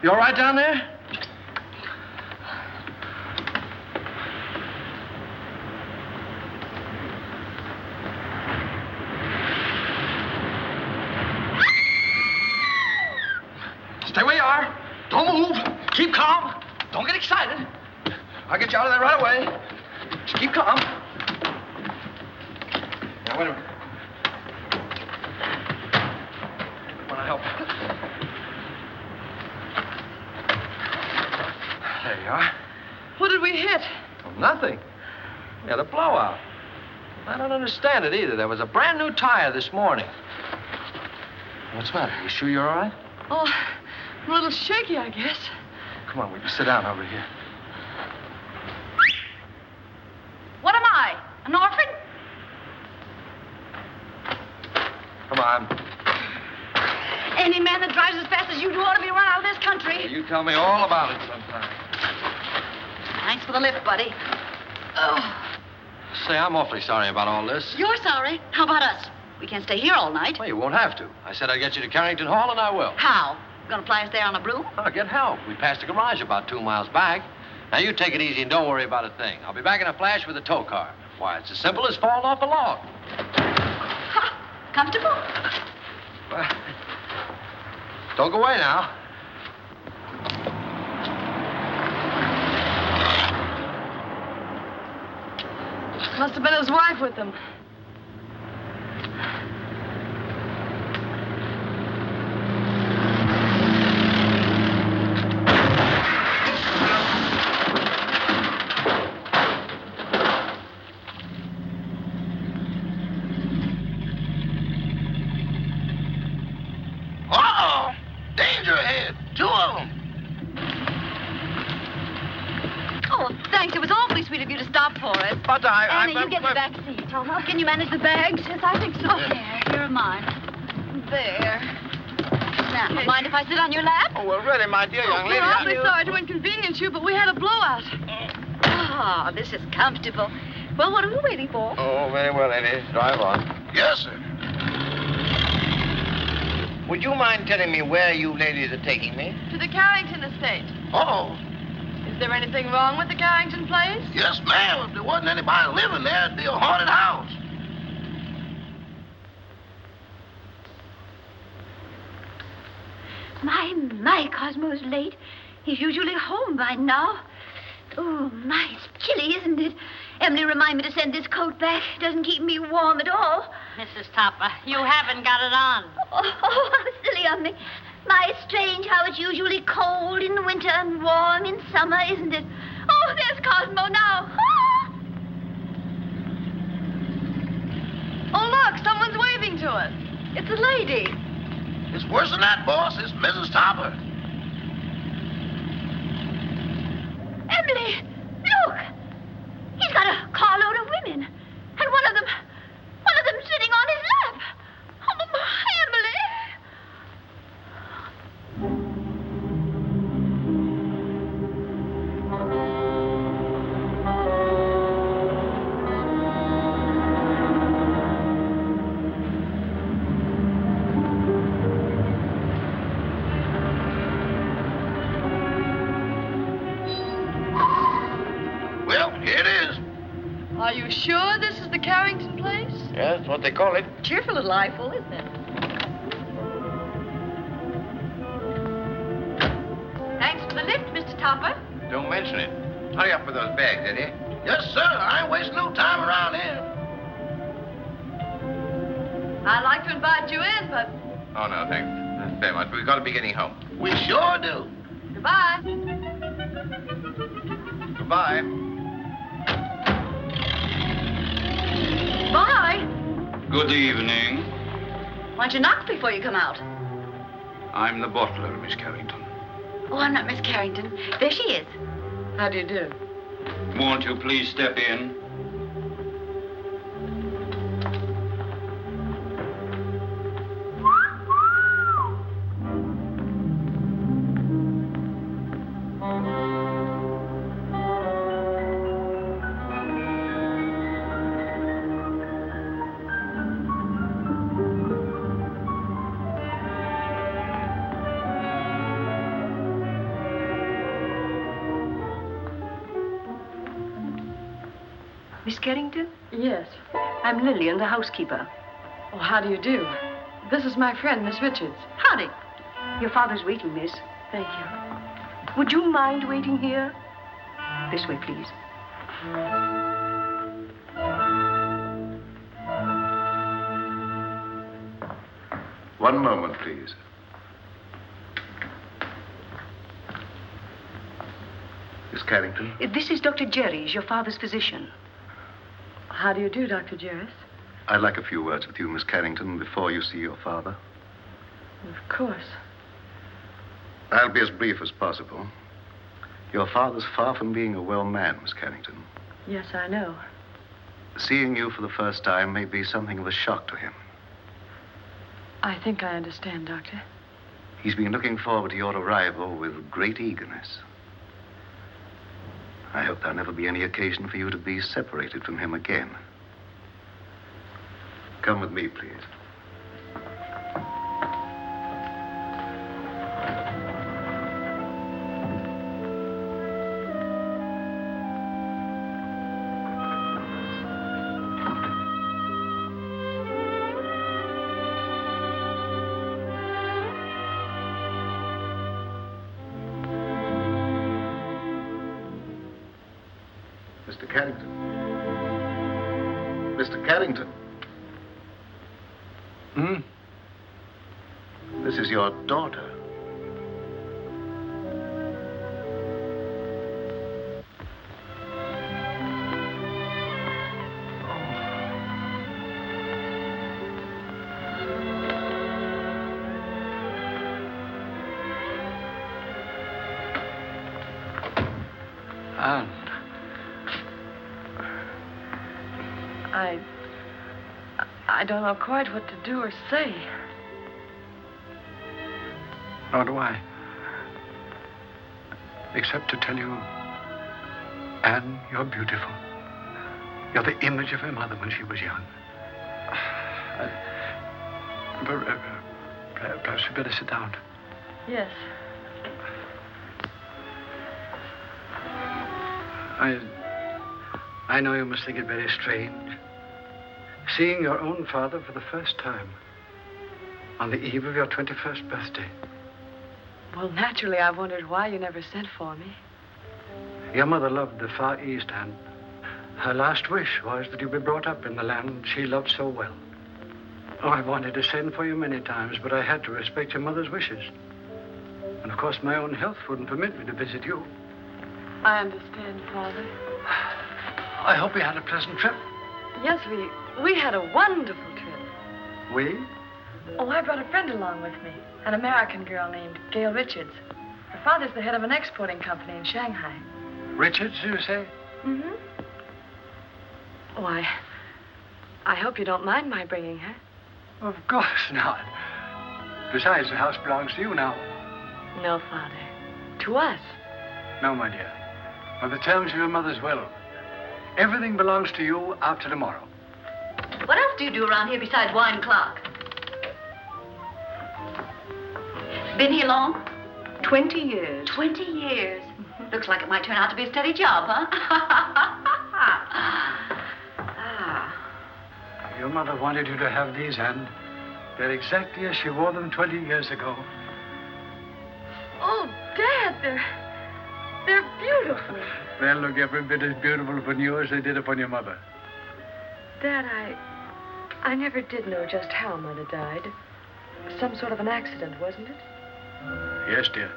You all right down there? Stay where you are. Don't move. Keep calm. Don't get excited. I'll get you out of there right away. Just keep calm. Now, wait a minute. I want to help. There you are. What did we hit? Well, nothing. We had a blowout. I don't understand it either. There was a brand new tire this morning. What's the matter? You sure you're all right? Oh, I'm a little shaky, I guess. Come on, will you sit down over here? What am I? An orphan? Come on. Any man that drives as fast as you do ought to be run out of this country. Well, you tell me all about it sometime. Thanks for the lift, buddy. Oh. Say, I'm awfully sorry about all this. You're sorry. How about us? We can't stay here all night. Well, you won't have to. I said I'd get you to Carrington Hall, and I will. How? Gonna fly us there on a broom? I'll get help. We passed a garage about 2 miles back. Now, you take it easy and don't worry about a thing. I'll be back in a flash with a tow car. Why, it's as simple as falling off a log. Ha! Comfortable? Well, don't go away now. Must have been his wife with him. But Annie, you get the back seat. Can you manage the bags? Yes, I think so. There, here are mine. There. Now, mind if I sit on your lap? Oh, well, really, my dear young lady. We're awfully sorry to inconvenience you, but we had a blowout. Ah, this is comfortable. Well, what are we waiting for? Oh, very well, Annie. Drive on. Yes, sir. Would you mind telling me where you ladies are taking me? To the Carrington estate. Oh. Is there anything wrong with the Carrington place? Yes, ma'am. If there wasn't anybody living there, it'd be a haunted house. My, Cosmo's late. He's usually home by now. Oh, my, it's chilly, isn't it? Emily, remind me to send this coat back. It doesn't keep me warm at all. Mrs. Topper, you haven't got it on. Oh, how silly of me. My, it's strange how it's usually cold in the winter and warm in summer, isn't it? Oh, there's Cosmo now. Ah! Oh, look, someone's waving to us. It's a lady. It's worse than that, boss. It's Mrs. Topper. Emily, look. He's got a carload of women. And one of them sitting on his lap. Oh, my, Emily. Are you sure this is the Carrington place? Yeah, that's what they call it. Cheerful little eyeful, isn't it? Thanks for the lift, Mr. Topper. Don't mention it. Hurry up with those bags, Eddie. Yes, sir. I ain't wasting no time around here. I'd like to invite you in, but... Oh, no, thanks. Very much. We've got to be getting home. We sure do. Goodbye. Goodbye. Bye. Good evening. Why don't you knock before you come out? I'm the butler, Miss Carrington. Oh, I'm not Miss Carrington. There she is. How do you do? Won't you please step in? Miss Carrington? Yes. I'm Lillian, the housekeeper. Oh, how do you do? This is my friend, Miss Richards. Howdy. Your father's waiting, miss. Thank you. Would you mind waiting here? This way, please. One moment, please. Miss Carrington? This is Dr. Jerry's, your father's physician. How do you do, Dr. Jerris? I'd like a few words with you, Miss Carrington, before you see your father. Of course. I'll be as brief as possible. Your father's far from being a well man, Miss Carrington. Yes, I know. Seeing you for the first time may be something of a shock to him. I think I understand, Doctor. He's been looking forward to your arrival with great eagerness. I hope there'll never be any occasion for you to be separated from him again. Come with me, please. Mr. Carrington. Mr. Carrington. This is your daughter. Anne. I don't know quite what to do or say. Nor do I. Except to tell you, Anne, you're beautiful. You're the image of her mother when she was young. Perhaps we better sit down. Yes. I know you must think it very strange. Seeing your own father for the first time on the eve of your 21st birthday. Well, naturally, I wondered why you never sent for me. Your mother loved the Far East, and her last wish was that you be brought up in the land she loved so well. Oh, I wanted to send for you many times, but I had to respect your mother's wishes. And, of course, my own health wouldn't permit me to visit you. I understand, Father. I hope you had a pleasant trip. Yes, we had a wonderful trip. We? Oh, I brought a friend along with me, an American girl named Gail Richards. Her father's the head of an exporting company in Shanghai. Richards, you say? Mm-hmm. Oh, I hope you don't mind my bringing her. Of course not. Besides, the house belongs to you now. No, Father. To us. No, my dear. On the terms of your mother's will. Everything belongs to you after tomorrow. What else do you do around here besides wine clock? Been here long? 20 years. 20 years. Looks like it might turn out to be a steady job, huh? Your mother wanted you to have these, and they're exactly as she wore them 20 years ago. Oh, Dad, they're beautiful. They'll look every bit as beautiful upon you as they did upon your mother. Dad, I never did know just how Mother died. Some sort of an accident, wasn't it? Yes, dear.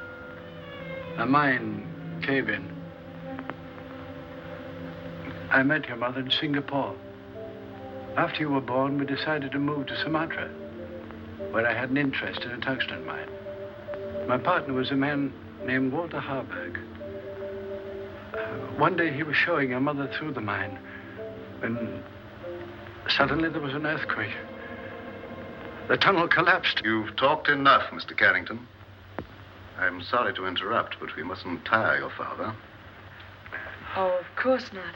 A mine cave-in. I met your mother in Singapore. After you were born, we decided to move to Sumatra, where I had an interest in a tungsten mine. My partner was a man named Walter Harburg. One day he was showing your mother through the mine when suddenly there was an earthquake. The tunnel collapsed. You've talked enough, Mr. Carrington. I'm sorry to interrupt, but we mustn't tire your father. Oh, of course not.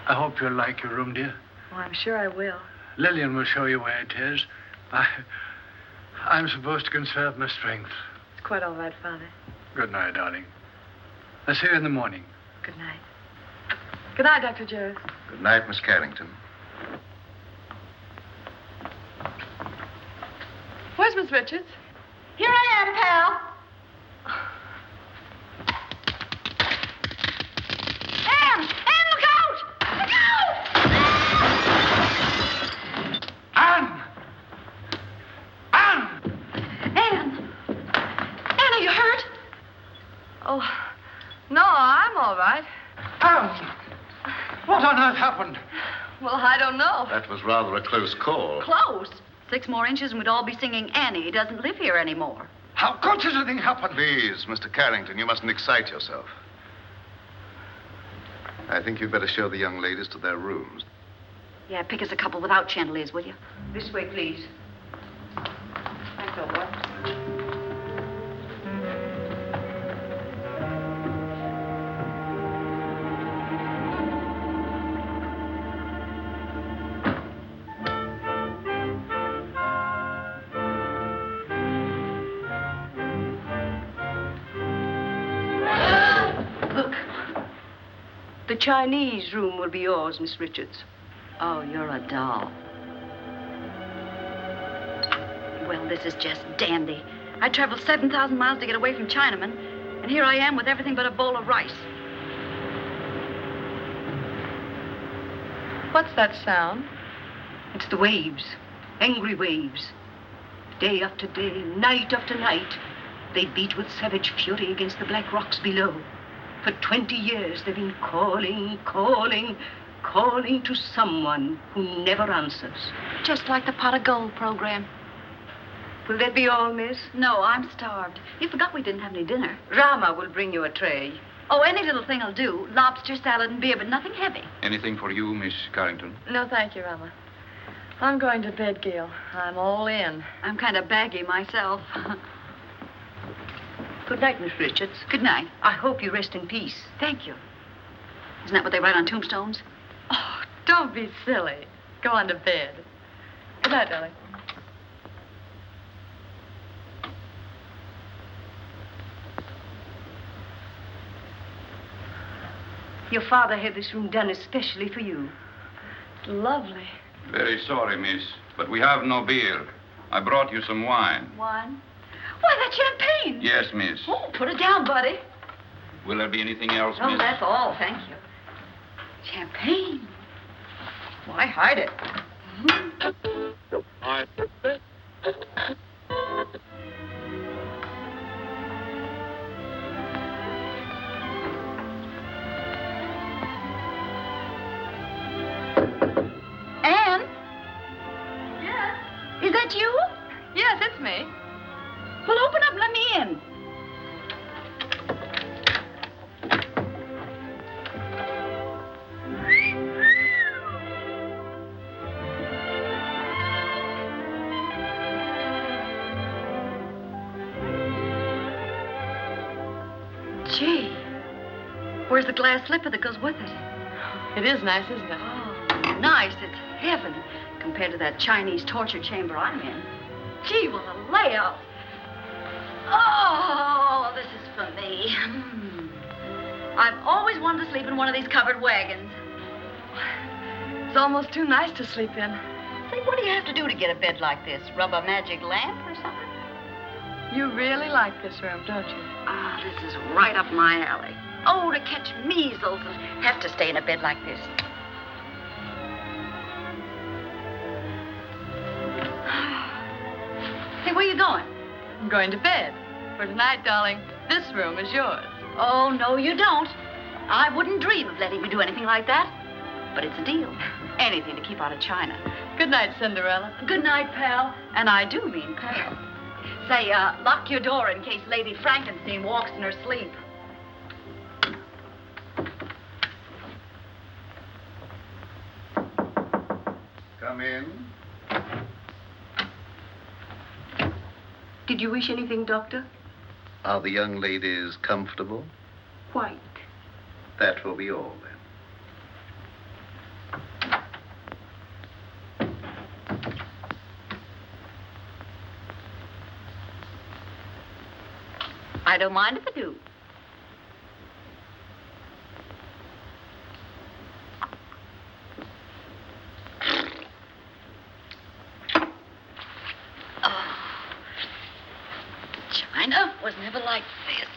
I hope you'll like your room, dear. Oh, I'm sure I will. Lillian will show you where it is. I'm supposed to conserve my strength. It's quite all right, Father. Good night, darling. I'll see you in the morning. Good night. Good night, Dr. Jarrett. Good night, Miss Carrington. Where's Miss Richards? Here I am, pal. Anne! Anne, look out! Look out! Anne! Anne! Anne! Anne, are you hurt? Oh, no, I'm all right. Anne! What on earth happened? Well, I don't know. That was rather a close call. Close. 6 more inches and we'd all be singing Annie doesn't live here anymore. How could such a thing happen? Please, Mr. Carrington, you mustn't excite yourself. I think you'd better show the young ladies to their rooms. Yeah, pick us a couple without chandeliers, will you? This way, please. Thanks, old boy. The Chinese room will be yours, Miss Richards. Oh, you're a doll. Well, this is just dandy. I traveled 7,000 miles to get away from Chinamen, and here I am with everything but a bowl of rice. What's that sound? It's the waves, angry waves. Day after day, night after night, they beat with savage fury against the black rocks below. For 20 years, they've been calling, calling, calling to someone who never answers. Just like the Pot of Gold program. Will that be all, miss? No, I'm starved. You forgot we didn't have any dinner. Rama will bring you a tray. Oh, any little thing will do. Lobster, salad, and beer, but nothing heavy. Anything for you, Miss Carrington? No, thank you, Rama. I'm going to bed, Gail. I'm all in. I'm kind of baggy myself. Good night, Miss Richards. Good night. I hope you rest in peace. Thank you. Isn't that what they write on tombstones? Oh, don't be silly. Go on to bed. Good night, darling. Your father had this room done especially for you. It's lovely. Very sorry, miss, but we have no beer. I brought you some wine. Wine? Why, that's champagne. Yes, miss. Oh, put it down, buddy. Will there be anything else, Oh, miss? that's all, thank you. Champagne. Why hide it? Anne? Yes? Is that you? Yes, it's me. Well, open up and let me in. Gee, where's the glass slipper that goes with it? It is nice, isn't it? Oh, nice. It's heaven compared to that Chinese torture chamber I'm in. Gee, what a layout. Oh, this is for me. I've always wanted to sleep in one of these covered wagons. It's almost too nice to sleep in. Say, what do you have to do to get a bed like this? Rub a magic lamp or something? You really like this room, don't you? Ah, this is right up my alley. Oh, to catch measles and have to stay in a bed like this. Hey, where you going? I'm going to bed. For tonight, darling, this room is yours. Oh, no, you don't. I wouldn't dream of letting you do anything like that. But it's a deal. Anything to keep out of China. Good night, Cinderella. Good night, pal. And I do mean pal. Say, lock your door in case Lady Frankenstein walks in her sleep. Come in. Did you wish anything, Doctor? Are the young ladies comfortable? Quite. That will be all, then. I don't mind if I do. China was never like this.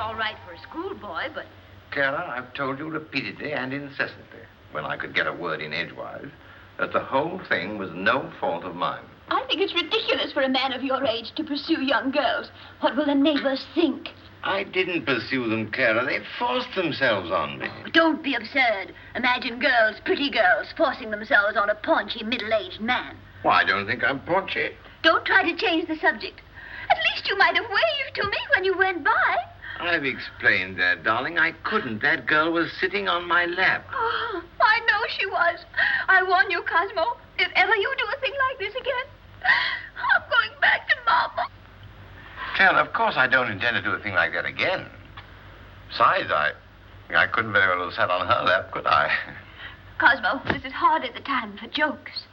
All right for a schoolboy, but... Clara, I've told you repeatedly and incessantly, when I could get a word in edgewise, that the whole thing was no fault of mine. I think it's ridiculous for a man of your age to pursue young girls. What will the neighbors think? I didn't pursue them, Clara. They forced themselves on me. Don't be absurd. Imagine girls, pretty girls, forcing themselves on a paunchy, middle-aged man. Well, I don't think I'm paunchy. Don't try to change the subject. At least you might have waved to me when you went by. I've explained that, darling. I couldn't. That girl was sitting on my lap. Oh, I know she was. I warn you, Cosmo, if ever you do a thing like this again, I'm going back to Mama. Phil, of course I don't intend to do a thing like that again. Besides, I couldn't very well have sat on her lap, could I? Cosmo, this is hardly the time for jokes.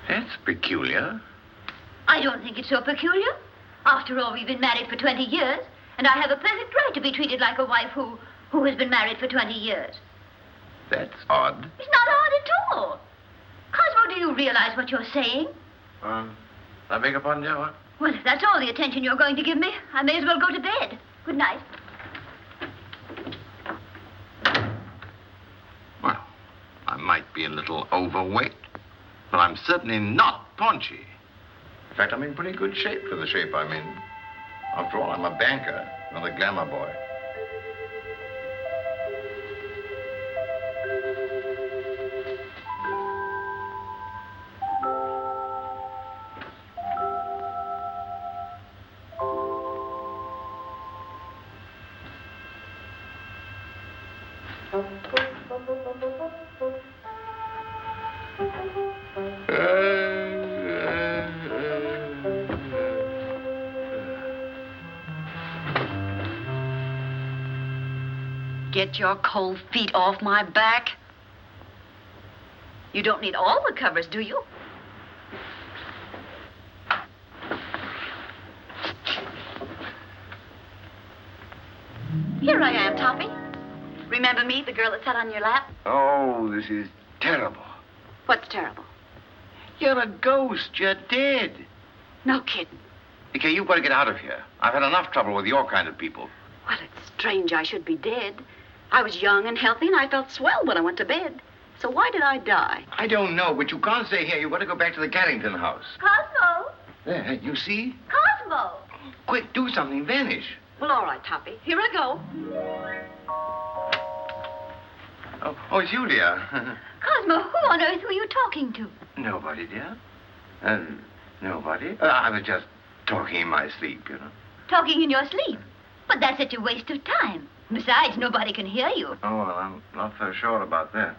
That's peculiar. I don't think it's so peculiar. After all, we've been married for 20 years, and I have a perfect right to be treated like a wife who has been married for 20 years. That's odd. It's not odd at all. Cosmo, do you realize what you're saying? I beg your pardon, Joe? Well, if that's all the attention you're going to give me, I may as well go to bed. Good night. Well, I might be a little overweight, but I'm certainly not paunchy. In fact, I'm in pretty good shape for the shape I'm in. After all, I'm a banker, not a glamour boy. Get your cold feet off my back. You don't need all the covers, do you? Here I am, Toppy. Remember me, the girl that sat on your lap? Oh, this is terrible. What's terrible? You're a ghost. You're dead. No kidding. Okay, you've got to get out of here. I've had enough trouble with your kind of people. Well, it's strange I should be dead. I was young and healthy, and I felt swell when I went to bed. So why did I die? I don't know, but you can't stay here. You've got to go back to the Carrington house. Cosmo! There, you see? Cosmo! Quick, do something. Vanish. Well, all right, Toppy. Here I go. Oh, it's you, dear. Cosmo, who on earth were you talking to? Nobody, dear. Nobody. I was just talking in my sleep, you know. Talking in your sleep? But that's such a waste of time. Besides, nobody can hear you. Oh, well, I'm not so sure about that.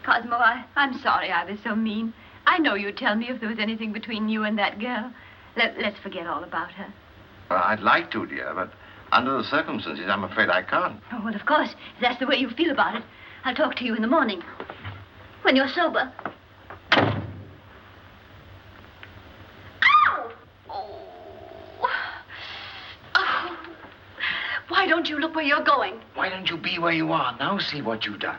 Cosmo, I'm sorry I was so mean. I know you'd tell me if there was anything between you and that girl. Let's forget all about her. Well, I'd like to, dear, but under the circumstances, I'm afraid I can't. Oh, well, of course, if that's the way you feel about it, I'll talk to you in the morning. When you're sober. Ow! Oh. Oh. Why don't you look where you're going? Why don't you be where you are? Now see what you've done.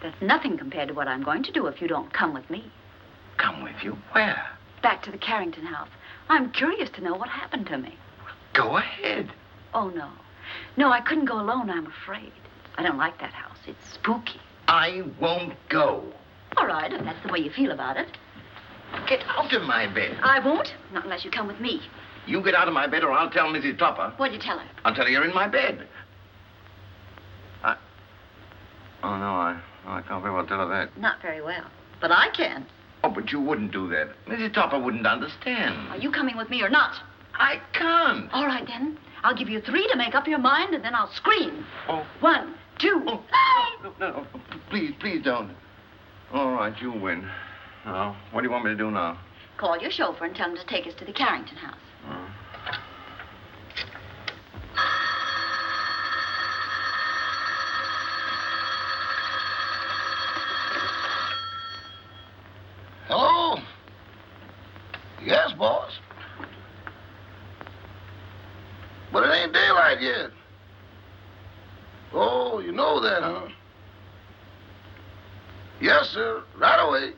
That's nothing compared to what I'm going to do if you don't come with me. Come with you? Where? Back to the Carrington house. I'm curious to know what happened to me. Go ahead. Oh, no. No, I couldn't go alone, I'm afraid. I don't like that house. It's spooky. I won't go. All right, if that's the way you feel about it. Get out of my bed. I won't, not unless you come with me. You get out of my bed or I'll tell Mrs. Topper. What'd you tell her? I'll tell her you're in my bed. Oh, no, I can't very well tell her that. Not very well. But I can. Oh, but you wouldn't do that. Mrs. Topper wouldn't understand. Are you coming with me or not? I can't. All right, then. I'll give you 3 to make up your mind, and then I'll scream. Oh. 1, 2. Oh. No. Please don't. All right, you win. Now, what do you want me to do now? Call your chauffeur and tell him to take us to the Carrington house. Hello? Yes, boss. But it ain't daylight yet. Oh, you know that, huh? Yes, sir. Right away.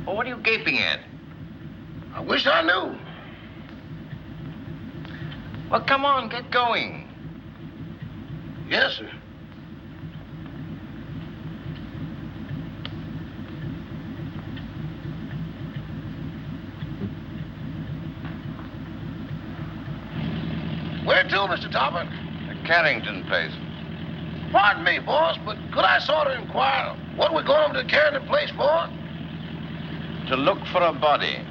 Oh, what are you gaping at? I wish I knew. Well, come on, get going. Yes, sir. to, Mr. Topper? The Carrington place. Pardon me, boss, but could I sort of inquire what we're going over to Carrington place for? To look for a body.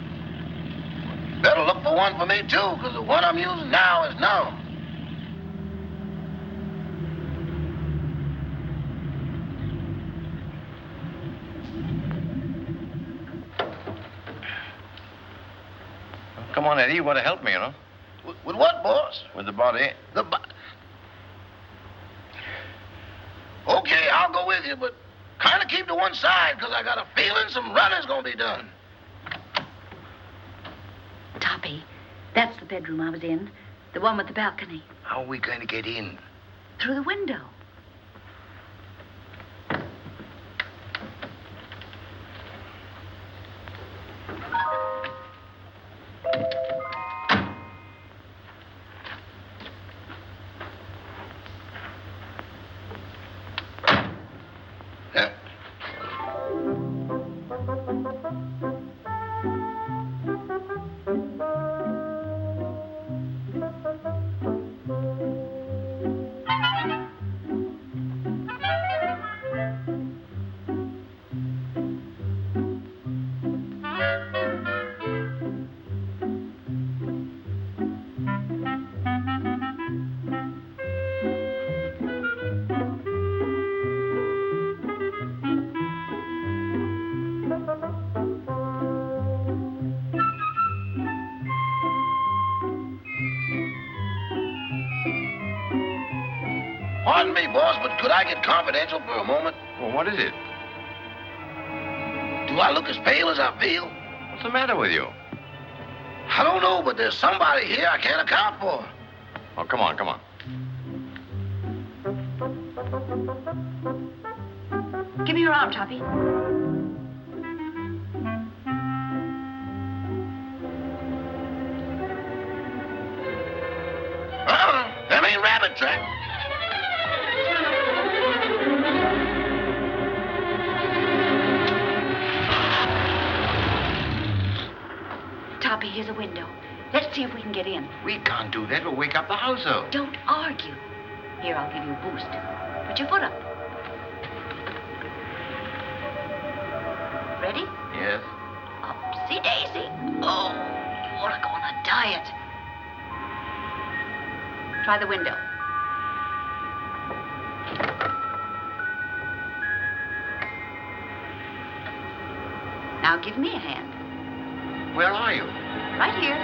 Better look for one for me, too, because the one I'm using now is numb. Come on, Eddie. You want to help me, you know? With what, boss? With the body. Okay, I'll go with you, but kind of keep to one side, because I got a feeling some running's going to be done. Toppy, that's the bedroom I was in. The one with the balcony. How are we going to get in? Through the window. Pardon me, boss, but could I get confidential for a moment? Well, what is it? Do I look as pale as I feel? What's the matter with you? I don't know, but there's somebody here I can't account for. Oh, come on, come on. Give me your arm, Toppy. Them ain't rabbit tracks. Toppy, here's a window. Let's see if we can get in. We can't do that. We'll wake up the household. Don't argue. Here, I'll give you a boost. Put your foot up. Ready? Yes. Upsy daisy. Oh, you ought to go on a diet. Try the window. Now give me a hand. Where are you? Right here.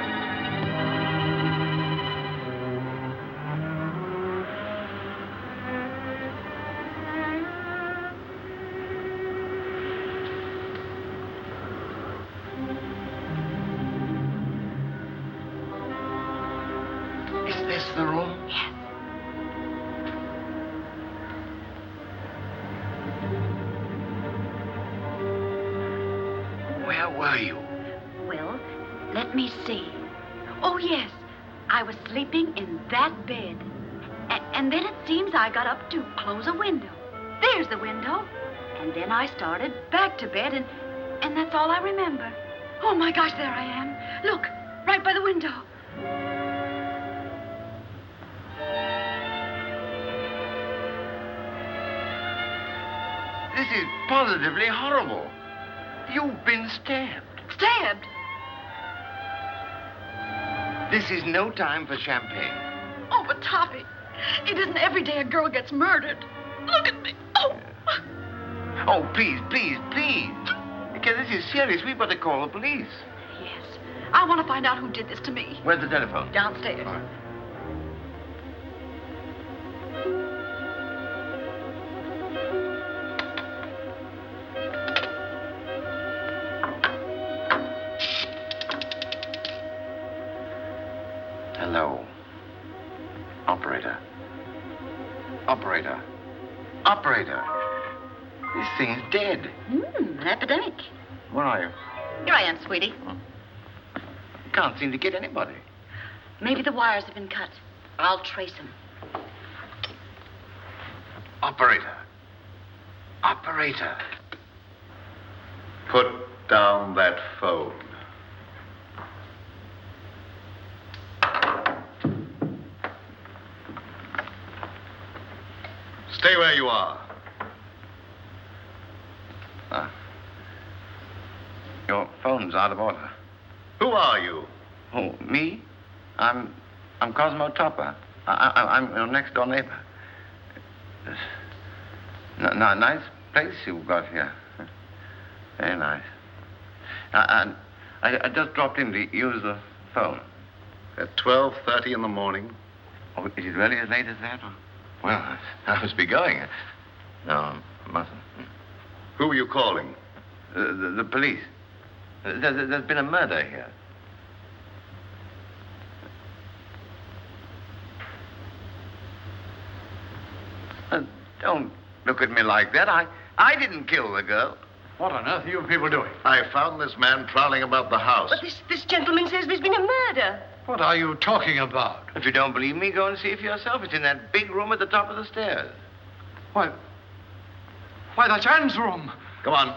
Is this the room? Yes. Where were you? Well, let me see. Oh, yes. I was sleeping in that bed. And then it seems I got up to close a window. There's the window. And then I started back to bed, and that's all I remember. Oh, my gosh, there I am. Look, right by the window. This is positively horrible. You've been stabbed. Stabbed? This is no time for champagne. Oh, but Toppy, it isn't every day a girl gets murdered. Look at me. Oh. Oh, please, please, please. Because this is serious. We've got to call the police. Yes. I want to find out who did this to me. Where's the telephone? Downstairs. All right. Hello. Operator. Operator. Operator. This thing's dead. An epidemic. Where are you? Here I am, sweetie. Can't seem to get anybody. Maybe the wires have been cut. I'll trace them. Operator. Operator. Put down that phone. Stay where you are. Your phone's out of order. Who are you? Oh, me? I'm Cosmo Topper. I'm your next door neighbor. Nice place you've got here. Very nice. I just dropped in to use the phone. At 12:30 in the morning? Oh, is it really as late as that? Well, I must be going. No, I mustn't. Who are you calling? The police. There's been a murder here. Don't look at me like that. I didn't kill the girl. What on earth are you people doing? I found this man prowling about the house. But this gentleman says there's been a murder. What are you talking about? If you don't believe me, go and see for yourself. It's in that big room at the top of the stairs. Why, that's Anne's room. Come on.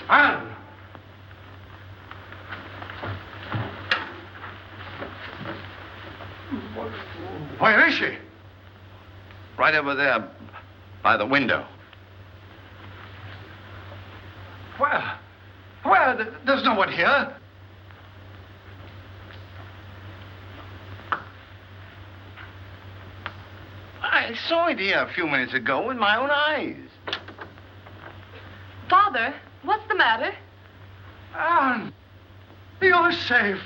Anne! Where is she? Right over there, by the window. Where? There's no one here. I saw it here a few minutes ago with my own eyes. Father, what's the matter? Anne, you're safe.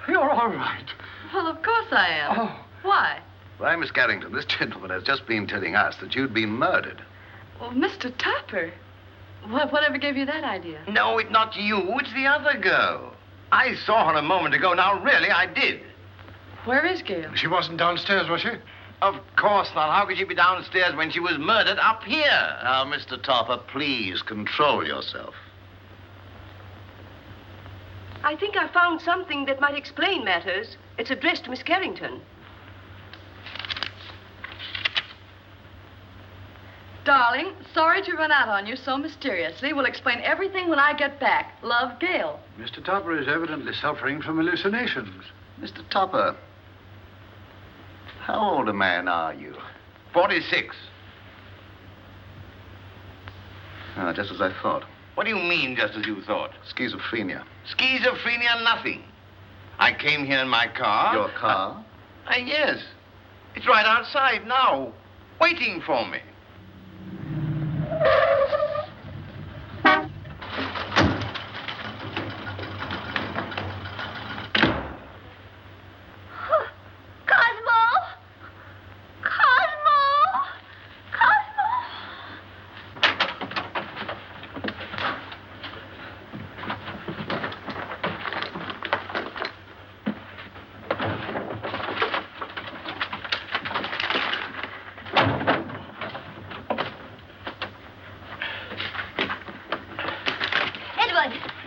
You're all right. Well, of course I am. Oh. Why? Why, Miss Carrington, this gentleman has just been telling us that you'd been murdered. Well, Mr. Topper. Whatever gave you that idea? No, it's not you. It's the other girl. I saw her a moment ago. Now, really, I did. Where is Gail? She wasn't downstairs, was she? Of course not. How could she be downstairs when she was murdered up here? Now, Mr. Topper, please control yourself. I think I found something that might explain matters. It's addressed to Miss Carrington. Darling, sorry to run out on you so mysteriously. We'll explain everything when I get back. Love, Gail. Mr. Topper is evidently suffering from hallucinations. Mr. Topper, how old a man are you? 46. Just as I thought. What do you mean, just as you thought? Schizophrenia. Schizophrenia, nothing. I came here in my car. Your car? Yes. It's right outside now, waiting for me.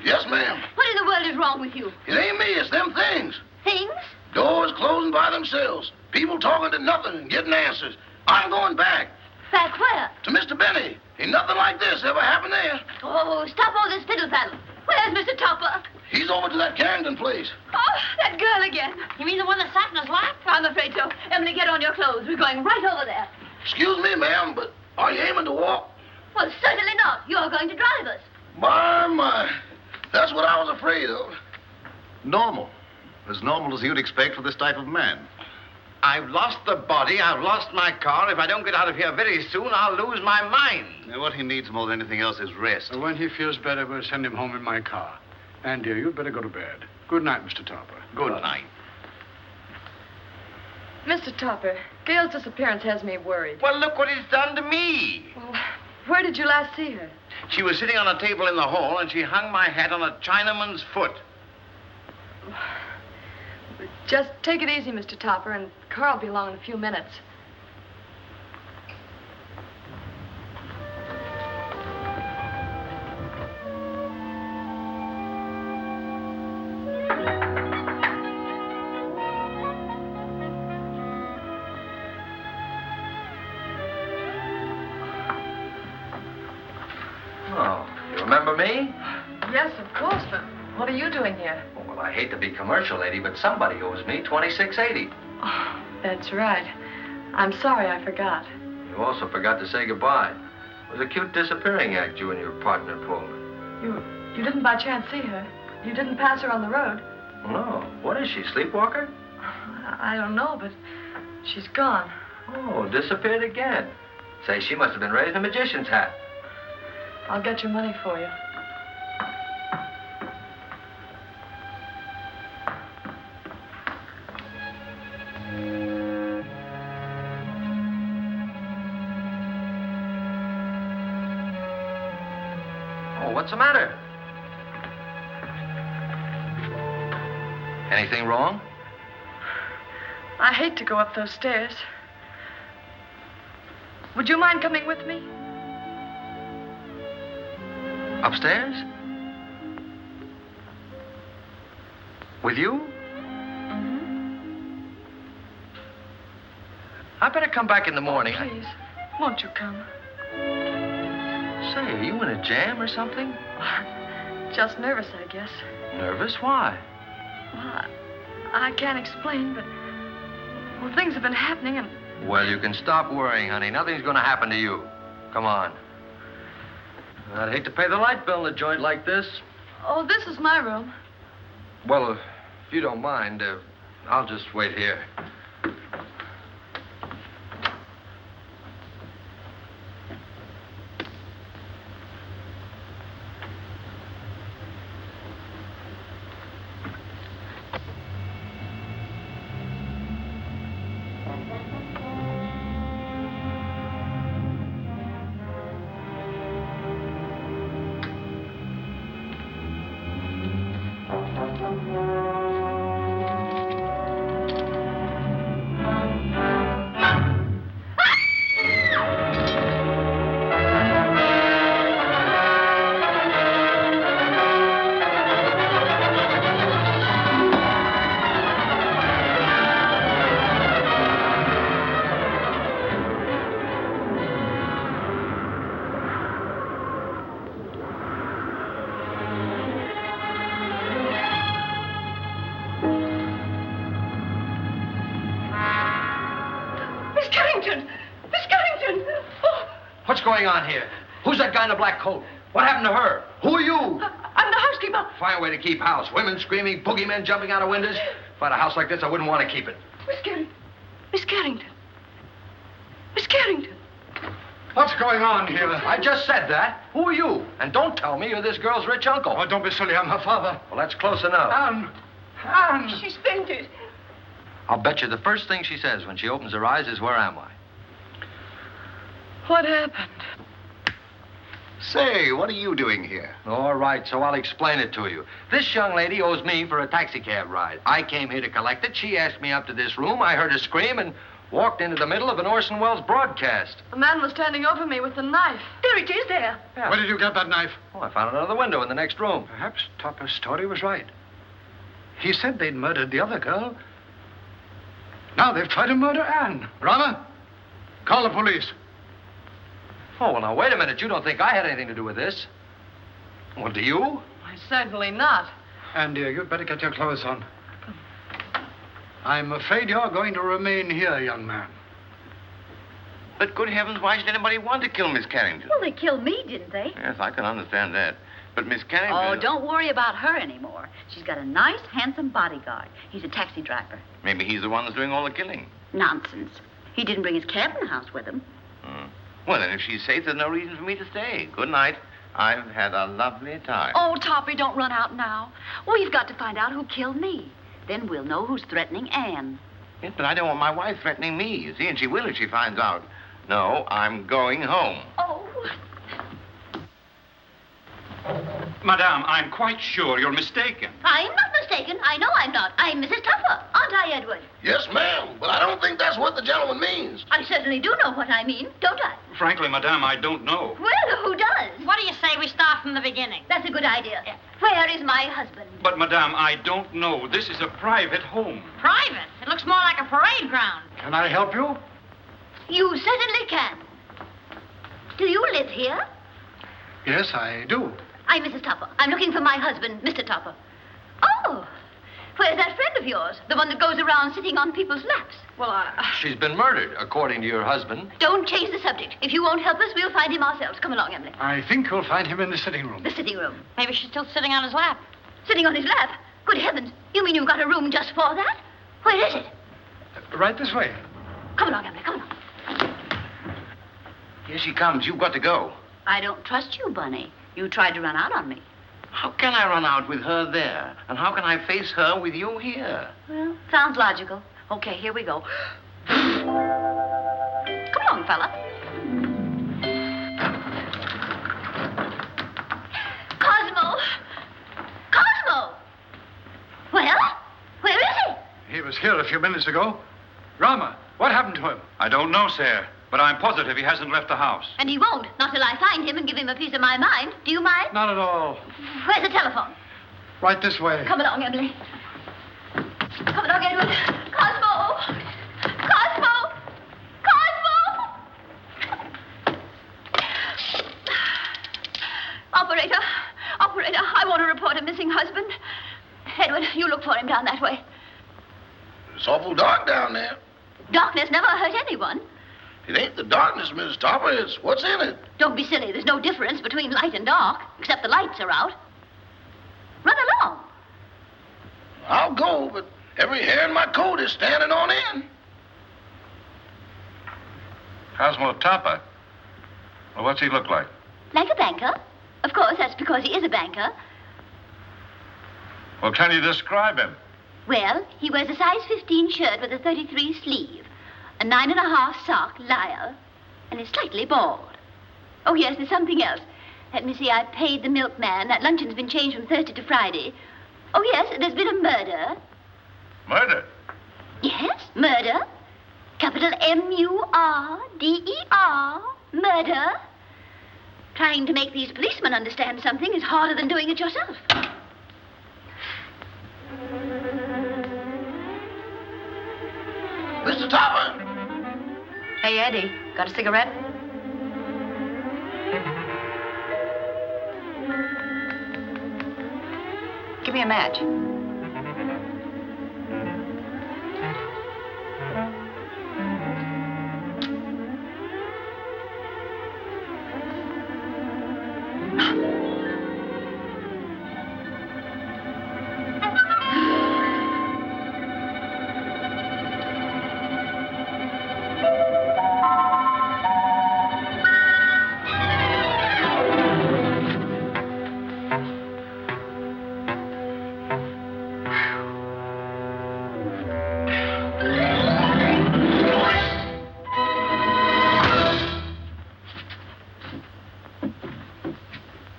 Yes, ma'am. What in the world is wrong with you? It ain't me, it's them things. Things? Doors closing by themselves. People talking to nothing and getting answers. I'm going back. Back where? To Mr. Benny. Ain't nothing like this ever happened there. Oh, stop all this fiddle-faddle. Where's Mr. Topper? He's over to that Carrington place. Oh, that girl again. You mean the one that sat in his lap? I'm afraid so. Emily, get on your clothes. We're going right over there. Excuse me, ma'am, but are you aiming to walk? Well, certainly not. You're going to drive us. My. That's what I was afraid of. Normal. As normal as you'd expect for this type of man. I've lost the body. I've lost my car. If I don't get out of here very soon, I'll lose my mind. Now, what he needs more than anything else is rest. When he feels better, we'll send him home in my car. And, dear, you'd better go to bed. Good night, Mr. Topper. Good night. Mr. Topper, Gail's disappearance has me worried. Well, look what it's done to me. Well, where did you last see her? She was sitting on a table in the hall, and she hung my hat on a Chinaman's foot. Just take it easy, Mr. Topper, and Carl will be along in a few minutes. Oh, you remember me? Yes, of course, but what are you doing here? Well, I hate to be commercial, lady, but somebody owes me $26.80. Oh, that's right. I'm sorry I forgot. You also forgot to say goodbye. It was a cute disappearing act you and your partner pulled. You didn't by chance see her? You didn't pass her on the road? No. What is she, sleepwalker? I don't know, but she's gone. Oh, disappeared again. Say, she must have been raising a magician's hat. I'll get your money for you. Oh, what's the matter? Anything wrong? I hate to go up those stairs. Would you mind coming with me? Upstairs? With you? Mm-hmm. I better come back in the morning. Oh, please, won't you come? Say, are you in a jam or something? Just nervous, I guess. Nervous? Why? Well, I can't explain, but... Well, things have been happening and... Well, you can stop worrying, honey. Nothing's going to happen to you. Come on. I'd hate to pay the light bill in a joint like this. Oh, this is my room. Well, if you don't mind, I'll just wait here. What's going on here? Who's that guy in the black coat? What happened to her? Who are you? I'm the housekeeper. Fine way to keep house. Women screaming, boogeymen jumping out of windows. If I had a house like this, I wouldn't want to keep it. Miss Carrington. Miss Carrington. What's going on here? I just said that. Who are you? And don't tell me you're this girl's rich uncle. Oh, don't be silly. I'm her father. Well, that's close enough. Anne. She's fainted. I'll bet you the first thing she says when she opens her eyes is, where am I? What happened? Say, what are you doing here? All right, so I'll explain it to you. This young lady owes me for a taxicab ride. I came here to collect it. She asked me up to this room. I heard her scream and walked into the middle of an Orson Welles broadcast. A man was standing over me with a knife. There it is, there. Yeah. Where did you get that knife? Oh, I found it under the window in the next room. Perhaps Topper's story was right. He said they'd murdered the other girl. Now they've tried to murder Anne. Rama, call the police. Oh, well, now, wait a minute. You don't think I had anything to do with this? Well, do you? Why, certainly not. Anne, dear, you'd better get your clothes on. I'm afraid you're going to remain here, young man. But good heavens, why should anybody want to kill Miss Carrington? Well, they killed me, didn't they? Yes, I can understand that. But Miss Carrington... Oh, don't worry about her anymore. She's got a nice, handsome bodyguard. He's a taxi driver. Maybe he's the one that's doing all the killing. Nonsense. He didn't bring his cabin house with him. Well, then, if she's safe, there's no reason for me to stay. Good night. I've had a lovely time. Oh, Toppy, don't run out now. We've got to find out who killed me. Then we'll know who's threatening Anne. Yes, but I don't want my wife threatening me, you see, and she will if she finds out. No, I'm going home. Oh. Madame, I'm quite sure you're mistaken. I'm not mistaken. I know I'm not. I'm Mrs. Tupper, aren't I, Edward? Yes, ma'am, but I don't think that's what the gentleman means. I certainly do know what I mean, don't I? Frankly, Madame, I don't know. Well, who does? What do you say we start from the beginning? That's a good idea. Where is my husband? But, Madame, I don't know. This is a private home. Private? It looks more like a parade ground. Can I help you? You certainly can. Do you live here? Yes, I do. I'm Mrs. Tupper. I'm looking for my husband, Mr. Tupper. Oh, where's that friend of yours? The one that goes around sitting on people's laps? Well, She's been murdered, according to your husband. Don't change the subject. If you won't help us, we'll find him ourselves. Come along, Emily. I think you'll find him in the sitting room. The sitting room. Maybe she's still sitting on his lap. Sitting on his lap? Good heavens. You mean you've got a room just for that? Where is it? Right this way. Come along, Emily. Come along. Here she comes. You've got to go. I don't trust you, Bunny. You tried to run out on me. How can I run out with her there? And how can I face her with you here? Well, sounds logical. Okay, here we go. Come along, fella. Cosmo! Cosmo! Well, where is he? He was here a few minutes ago. Rama, what happened to him? I don't know, sir, but I'm positive he hasn't left the house. And he won't, not till I find him and give him a piece of my mind. Do you mind? Not at all. Where's the telephone? Right this way. Come along, Emily. Come along, Edward. Cosmo! Cosmo! Cosmo! Operator, I want to report a missing husband. Edward, you look for him down that way. It's awful dark down there. Darkness never hurt anyone. It ain't the darkness, Mrs. Topper. It's what's in it. Don't be silly. There's no difference between light and dark, except the lights are out. Run along. I'll go, but every hair in my coat is standing on end. Cosmo Topper? Well, what's he look like? Like a banker. Of course, that's because he is a banker. Well, can you describe him? Well, he wears a size 15 shirt with a 33 sleeve, a 9.5 sock lyre, and is slightly bald. Oh, yes, there's something else. Let me see, I paid the milkman. That luncheon's been changed from Thursday to Friday. Oh, yes, there's been a murder. Murder? Yes, murder. Capital M-U-R-D-E-R. Murder. Trying to make these policemen understand something is harder than doing it yourself. Mr. Topper! Hey, Eddie, got a cigarette? Give me a match.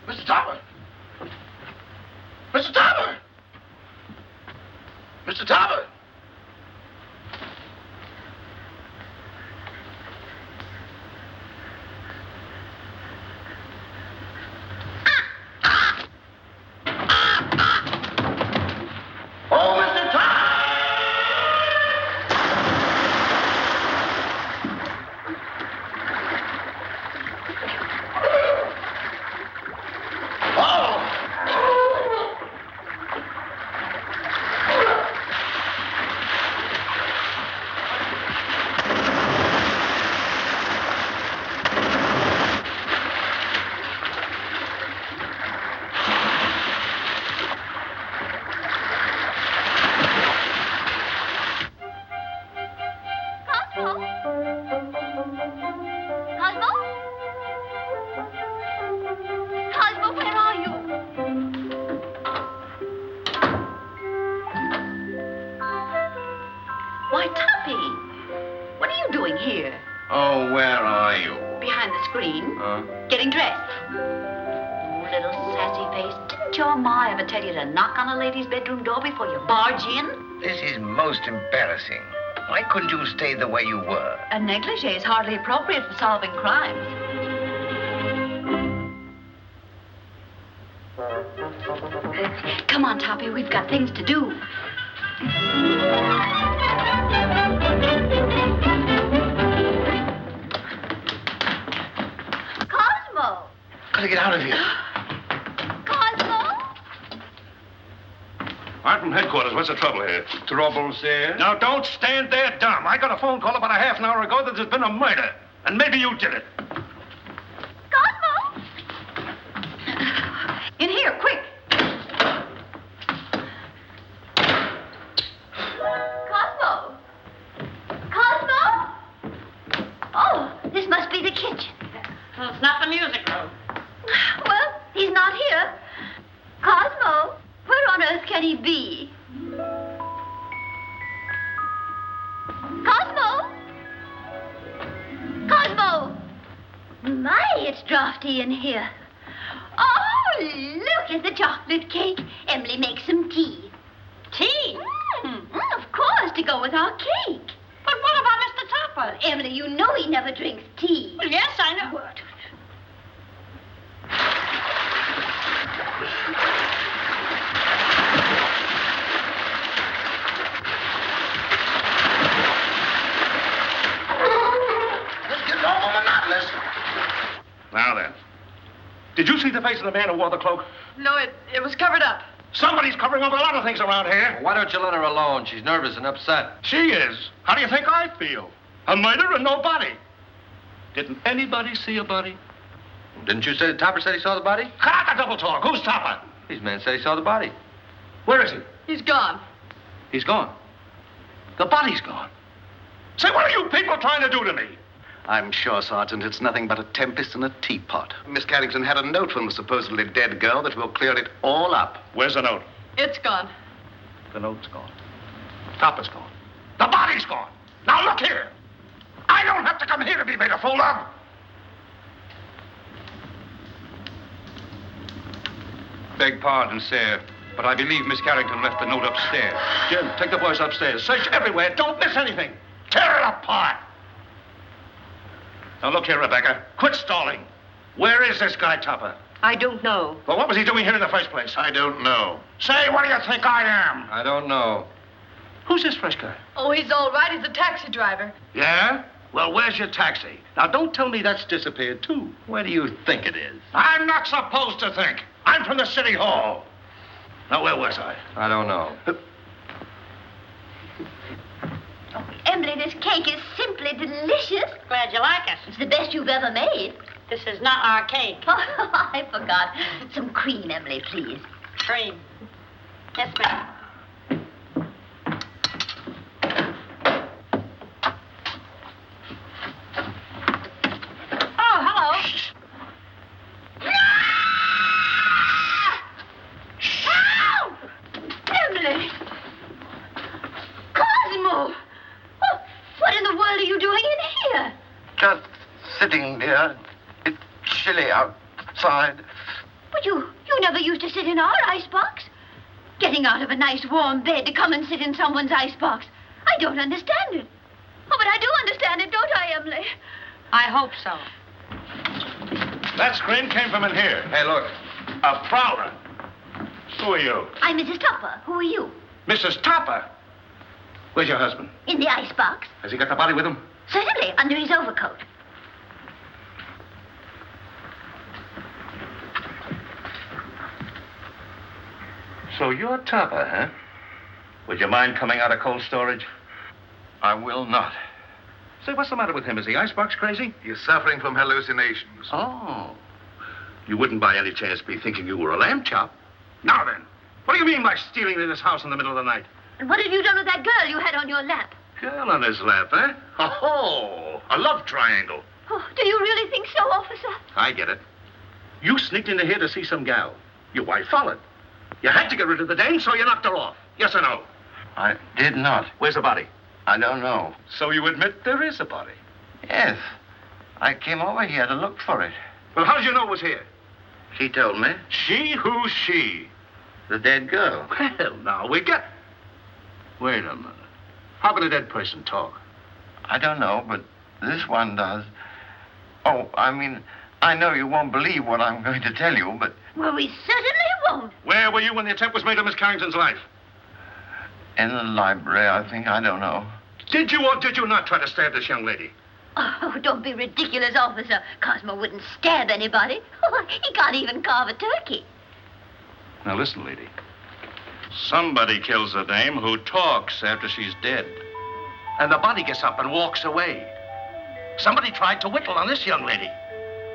Mr. Topper! Mr. Topper! Mr. Topper! Oh, Mr. Topper! Cosmo, where are you? Why, Tuppy, what are you doing here? Oh, where are you? Behind the screen? Huh? Getting dressed. Oh, little sassy face. Didn't your ma ever tell you to knock on a lady's bedroom door before you barge in? This is most embarrassing. Why couldn't you stay the way you were? A negligee is hardly appropriate for solving crimes. Come on, Toppy, we've got things to do. Cosmo! Gotta get out of here. Cosmo! I'm from headquarters. What's the trouble here? Trouble, sir? Now, don't stand there dumb. I got a phone call about a half an hour ago that there's been a murder. And maybe you did it. Cosmo! In here, quick! Cosmo! Cosmo! Oh, this must be the kitchen. Well, it's not the music room. Well, he's not here. Cosmo, where on earth can he be? Cosmo! Cosmo! My, it's drafty in here. Oh, look at the chocolate cake. Emily, make some tea. Tea? Of course, to go with our cake. But what about Mr. Topper? Emily, you know he never drinks tea. Well, yes, I know. What? This gets awful monotonous. Now then. Did you see the face of the man who wore the cloak? No, it was covered up. Somebody's covering up a lot of things around here. Why don't you let her alone? She's nervous and upset. She is. How do you think I feel? A murder and no body. Didn't anybody see a body? Didn't you say the Topper said he saw the body? Cut out the double talk. Who's Topper? These men said he saw the body. Where is he? He's gone. He's gone. The body's gone. Say, what are you people trying to do to me? I'm sure, Sergeant, it's nothing but a tempest in a teapot. Miss Carrington had a note from the supposedly dead girl that will clear it all up. Where's the note? It's gone. The note's gone. Topper's gone. The body's gone. Now look here. I don't have to come here to be made a fool of. Beg pardon, sir, but I believe Miss Carrington left the note upstairs. Jim, take the boys upstairs. Search everywhere. Don't miss anything. Tear it apart. Now look here, Rebecca. Quit stalling. Where is this guy, Topper? I don't know. Well, what was he doing here in the first place? I don't know. Say, what do you think I am? I don't know. Who's this fresh guy? Oh, he's all right. He's a taxi driver. Yeah? Well, where's your taxi? Now, don't tell me that's disappeared, too. Where do you think it is? I'm not supposed to think. I'm from the city hall. Now, where was I? I don't know. Oh, Emily, this cake is simply delicious. Glad you like it. It's the best you've ever made. This is not our cake. Oh, I forgot. Some cream, Emily, please. Cream. Yes, ma'am. Oh, hello. Emily! Cosmo! Oh, what in the world are you doing in here? Just sitting there. It's chilly outside. But you never used to sit in our icebox. Getting out of a nice warm bed to come and sit in someone's icebox. I don't understand it. Oh, but I do understand it, don't I, Emily? I hope so. That scream came from in here. Hey, look. A prowler. Who are you? I'm Mrs. Topper. Who are you? Mrs. Topper. Where's your husband? In the icebox. Has he got the body with him? Certainly, under his overcoat. So you're Topper, huh? Would you mind coming out of cold storage? I will not. Say, what's the matter with him? Is he icebox crazy? He's suffering from hallucinations. Oh. You wouldn't by any chance be thinking you were a lamb chop? Now then, what do you mean by stealing into this house in the middle of the night? And what have you done with that girl you had on your lap? Girl on his lap, eh? Oh, a love triangle. Oh, do you really think so, officer? I get it. You sneaked into here to see some gal. Your wife followed. You had to get rid of the dame, so you knocked her off. Yes or no? I did not. Where's the body? I don't know. So you admit there is a body? Yes. I came over here to look for it. Well, how did you know it was here? She told me. She? Who's she? The dead girl. Well, now, we get... Wait a minute. How can a dead person talk? I don't know, but this one does. Oh, I mean, I know you won't believe what I'm going to tell you, but... Well, we certainly won't. Where were you when the attempt was made on Miss Carrington's life? In the library, I think. I don't know. Did you or did you not try to stab this young lady? Oh, don't be ridiculous, officer. Cosmo wouldn't stab anybody. Oh, he can't even carve a turkey. Now listen, lady. Somebody kills a dame who talks after she's dead. And the body gets up and walks away. Somebody tried to whittle on this young lady.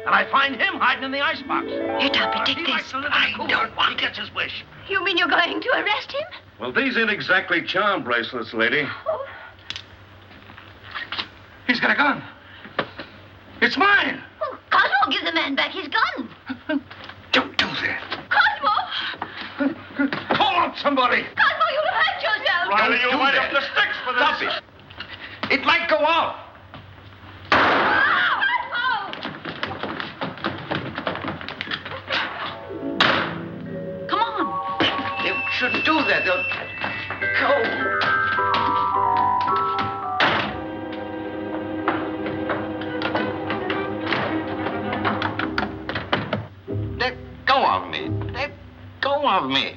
And I find him hiding in the icebox. Here, Toppy, take He this. likes to live in the cooler. He gets his wish. You mean you're going to arrest him? Well, these ain't exactly charm bracelets, lady. Oh, He's got a gun. It's mine. oh, Cosmo, give the man back his gun. Don't do that. Cosmo! Call out somebody. Cosmo, you'll hurt yourself. Riley, you do might that. have the sticks for this. Stop it. It might go off. Come on. They shouldn't do that. They'll go. Let go of me. Let go of me.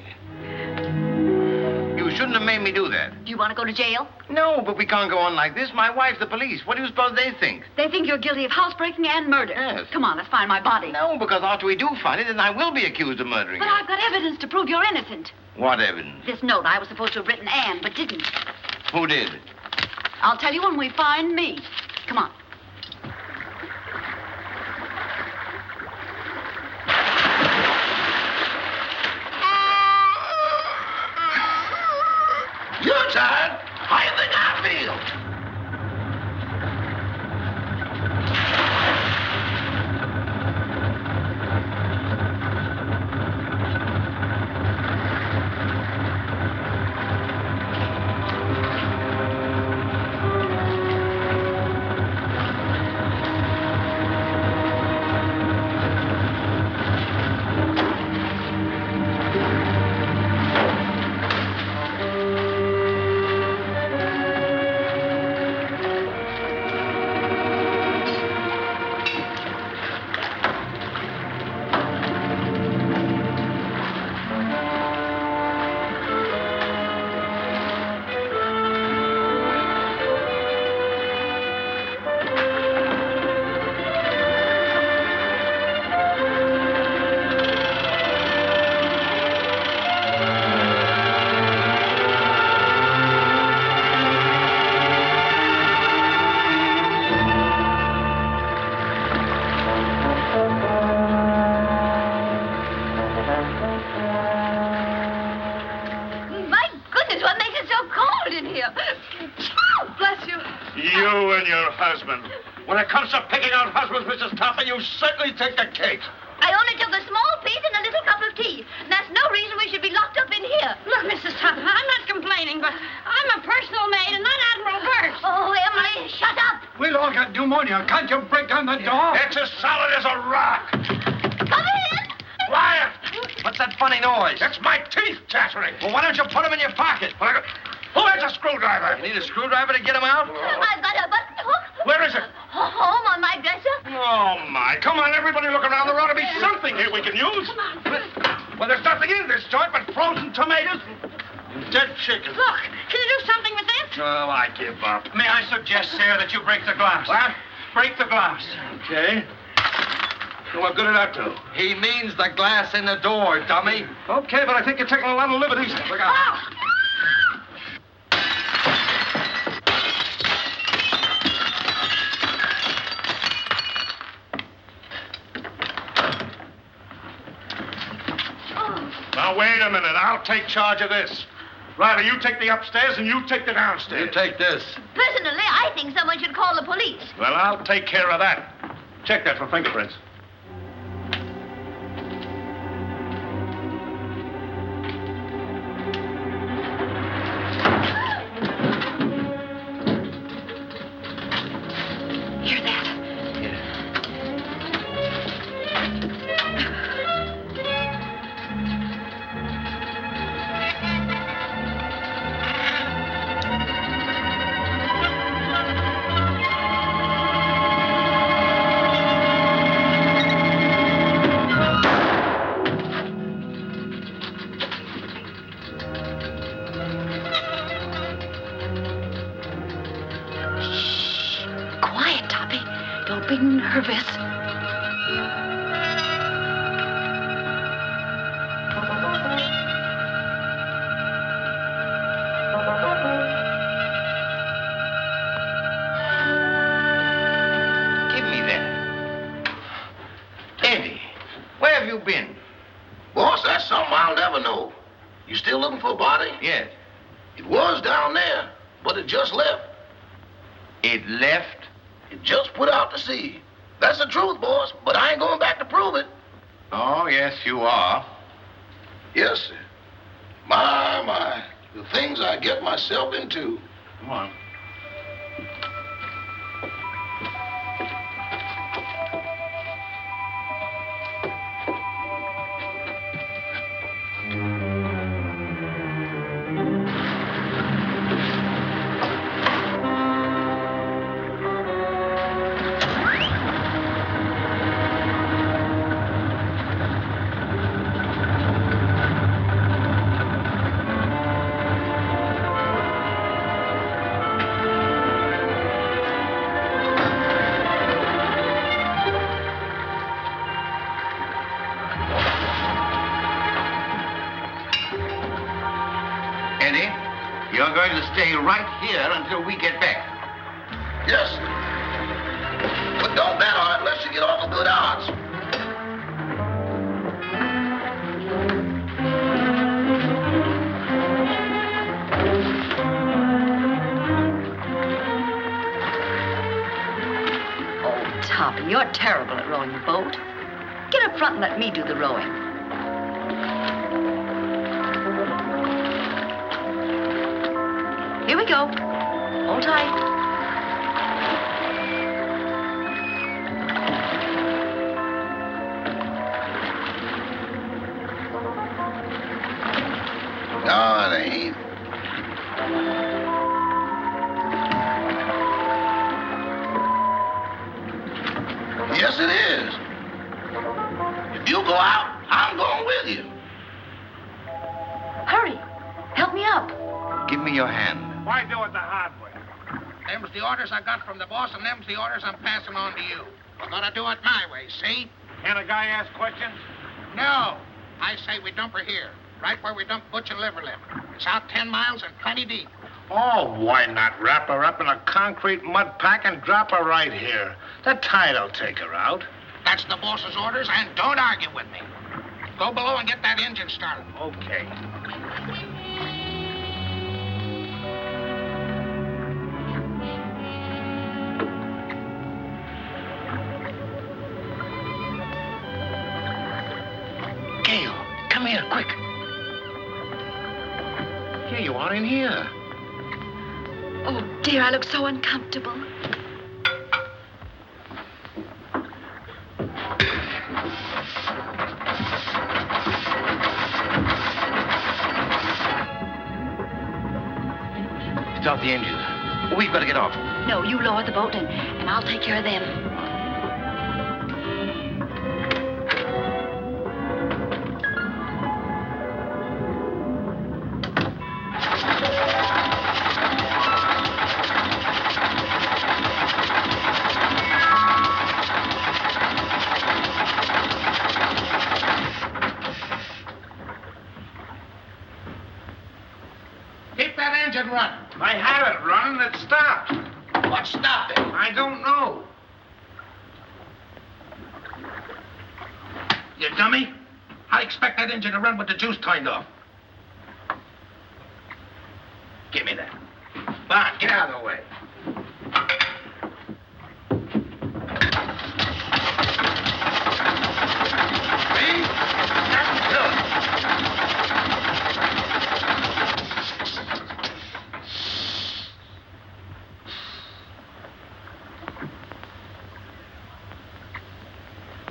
You shouldn't have made me do that. Do you want to go to jail? No, but we can't go on like this. My wife, the police. What do you suppose they think? They think you're guilty of housebreaking and murder. Yes. Come on, let's find my body. No, because after we do find it, then I will be accused of murdering But you. I've got evidence to prove you're innocent. What evidence? This note I was supposed to have written Anne, but didn't. Who did? I'll tell you when we find me. Come on. You're tired. How you think I feel? My goodness, what makes it so cold in here? Oh, bless you. You and your husband. When it comes to picking out husbands, Mrs. Topper, you certainly take the cake. I only took a small piece and a little cup of tea. And that's no reason we should be locked up in here. Look, Mrs. Tupper, I'm not complaining, but I'm a personal maid and not Admiral Burt. Oh, Emily, shut up. We'll all get pneumonia. Can't you break down the door? It's as solid as a rock. Come in. Quiet. What's that funny noise? That's my teeth chattering. Well, why don't you put them in your pocket? Who has a screwdriver? You need a screwdriver to get them out? I've got a button hook. Where is it? Home on my dresser. Oh, my. Come on, everybody look around. There ought to be something here we can use. Well, there's nothing in this joint but frozen tomatoes and dead chicken. Look, can you do something with this? Oh, I give up. May I suggest, sir, that you break the glass? What? Break the glass. Okay. So what good did that do? He means the glass in the door, dummy. Okay, but I think you're taking a lot of liberties. Look out. Now, wait a minute. I'll take charge of this. Riley, you take the upstairs and you take the downstairs. You take this. Personally, I think someone should call the police. Well, I'll take care of that. Check that for fingerprints. Hear that? Quiet, Toppy. Don't be nervous. Yes. It was down there, but it just left. It left? It just put out to sea. That's the truth, boss, but I ain't going back to prove it. Oh, yes, you are. Yes, sir. My, the things I get myself into. Come on. Eddie, you're going to stay right here until we get back. Yes, sir. But don't bet on it unless you get all the good odds. Oh, Toppy, you're terrible at rowing a boat. Get up front and let me do the rowing. Here we go. Hold tight. No, it ain't. Yes, it is. If you go out, I'm going with you. Hurry. Help me up. Give me your hand. Why do it the hard way? Them's the orders I got from the boss, and them's the orders I'm passing on to you. We're gonna do it my way, see? Can a guy ask questions? No. I say we dump her here, right where we dump Butch and Liverlip. It's out 10 miles and plenty deep. Oh, why not wrap her up in a concrete mud pack and drop her right here? The tide'll take her out. That's the boss's orders, and don't argue with me. Go below and get that engine started. Okay. Gail, come here, quick. Here you are in here. Oh, dear, I look so uncomfortable. Stop the engine. We've got to get off. No, you lower the boat and I'll take care of them. Keep that engine running. I had it running, it stopped. What stopped it? I don't know. You dummy. I expect that engine to run with the juice turned off. Give me that. Come on, get out of the way. See? That's good.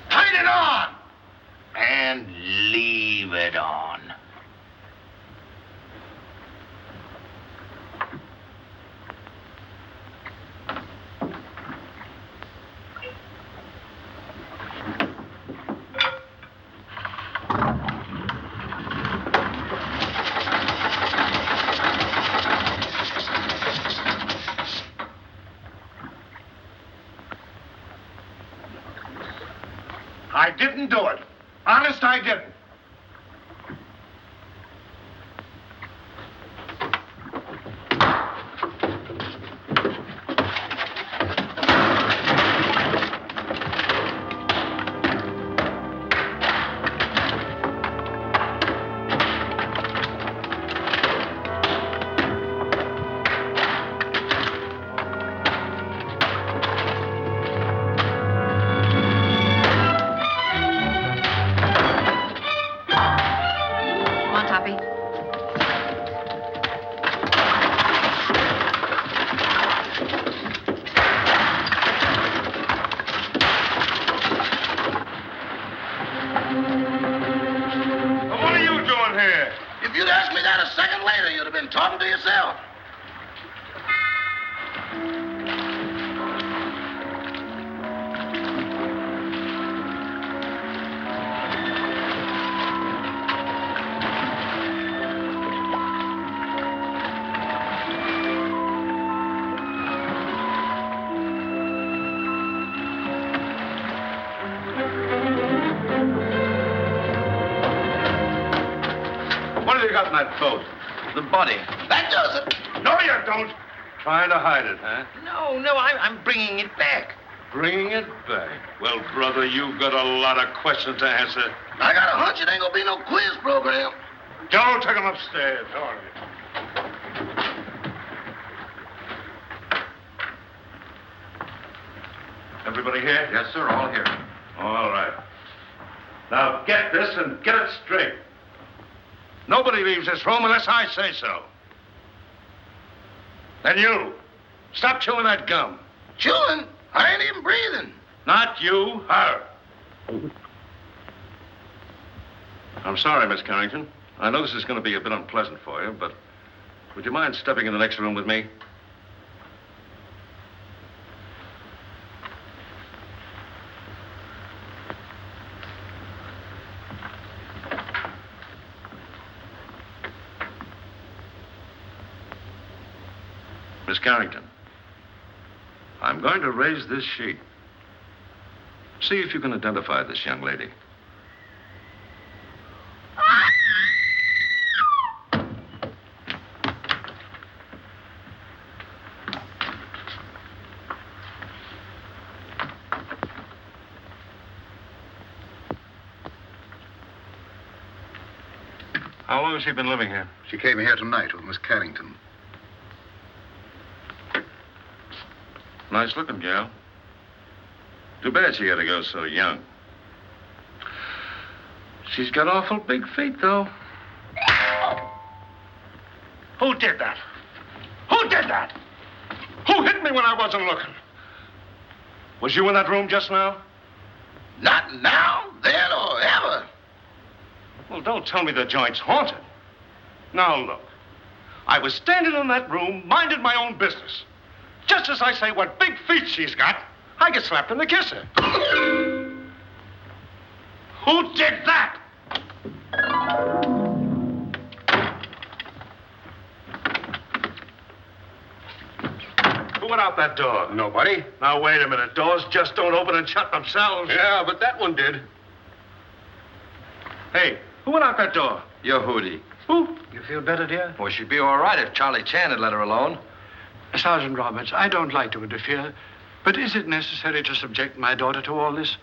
Turn it on! And leave it on. I didn't do it. Honest, I didn't. talking to yourself. In that boat? The body. That does it. No, you don't. Trying to hide it, huh? No, I'm bringing it back. Bringing it back? Well, brother, you've got a lot of questions to answer. I got a hunch it ain't gonna be no quiz program. Joe, take him upstairs. All right. Everybody here? Yes, sir, all here. All right. Now get this and get it straight. Nobody leaves this room unless I say so. And you, stop chewing that gum. Chewing? I ain't even breathing. Not you, her. I'm sorry, Miss Carrington. I know this is going to be a bit unpleasant for you, but would you mind stepping in the next room with me? Miss Carrington, I'm going to raise this sheet. See if you can identify this young lady. How long has she been living here? She came here tonight with Miss Carrington. Nice looking gal. Too bad she had to go so young. She's got awful big feet, though. Who did that? Who did that? Who hit me when I wasn't looking? Was you in that room just now? Not now, then, or ever. Well, don't tell me the joint's haunted. Now, look. I was standing in that room, minding my own business. Just as I say what big feet she's got, I get slapped in the kisser. Who did that? Who went out that door? Nobody. Now, wait a minute. Doors just don't open and shut themselves. Yeah, but that one did. Hey, who went out that door? Your Hootie. Who? You feel better, dear? Well, she'd be all right if Charlie Chan had let her alone. Sergeant Roberts, I don't like to interfere, but is it necessary to subject my daughter to all this?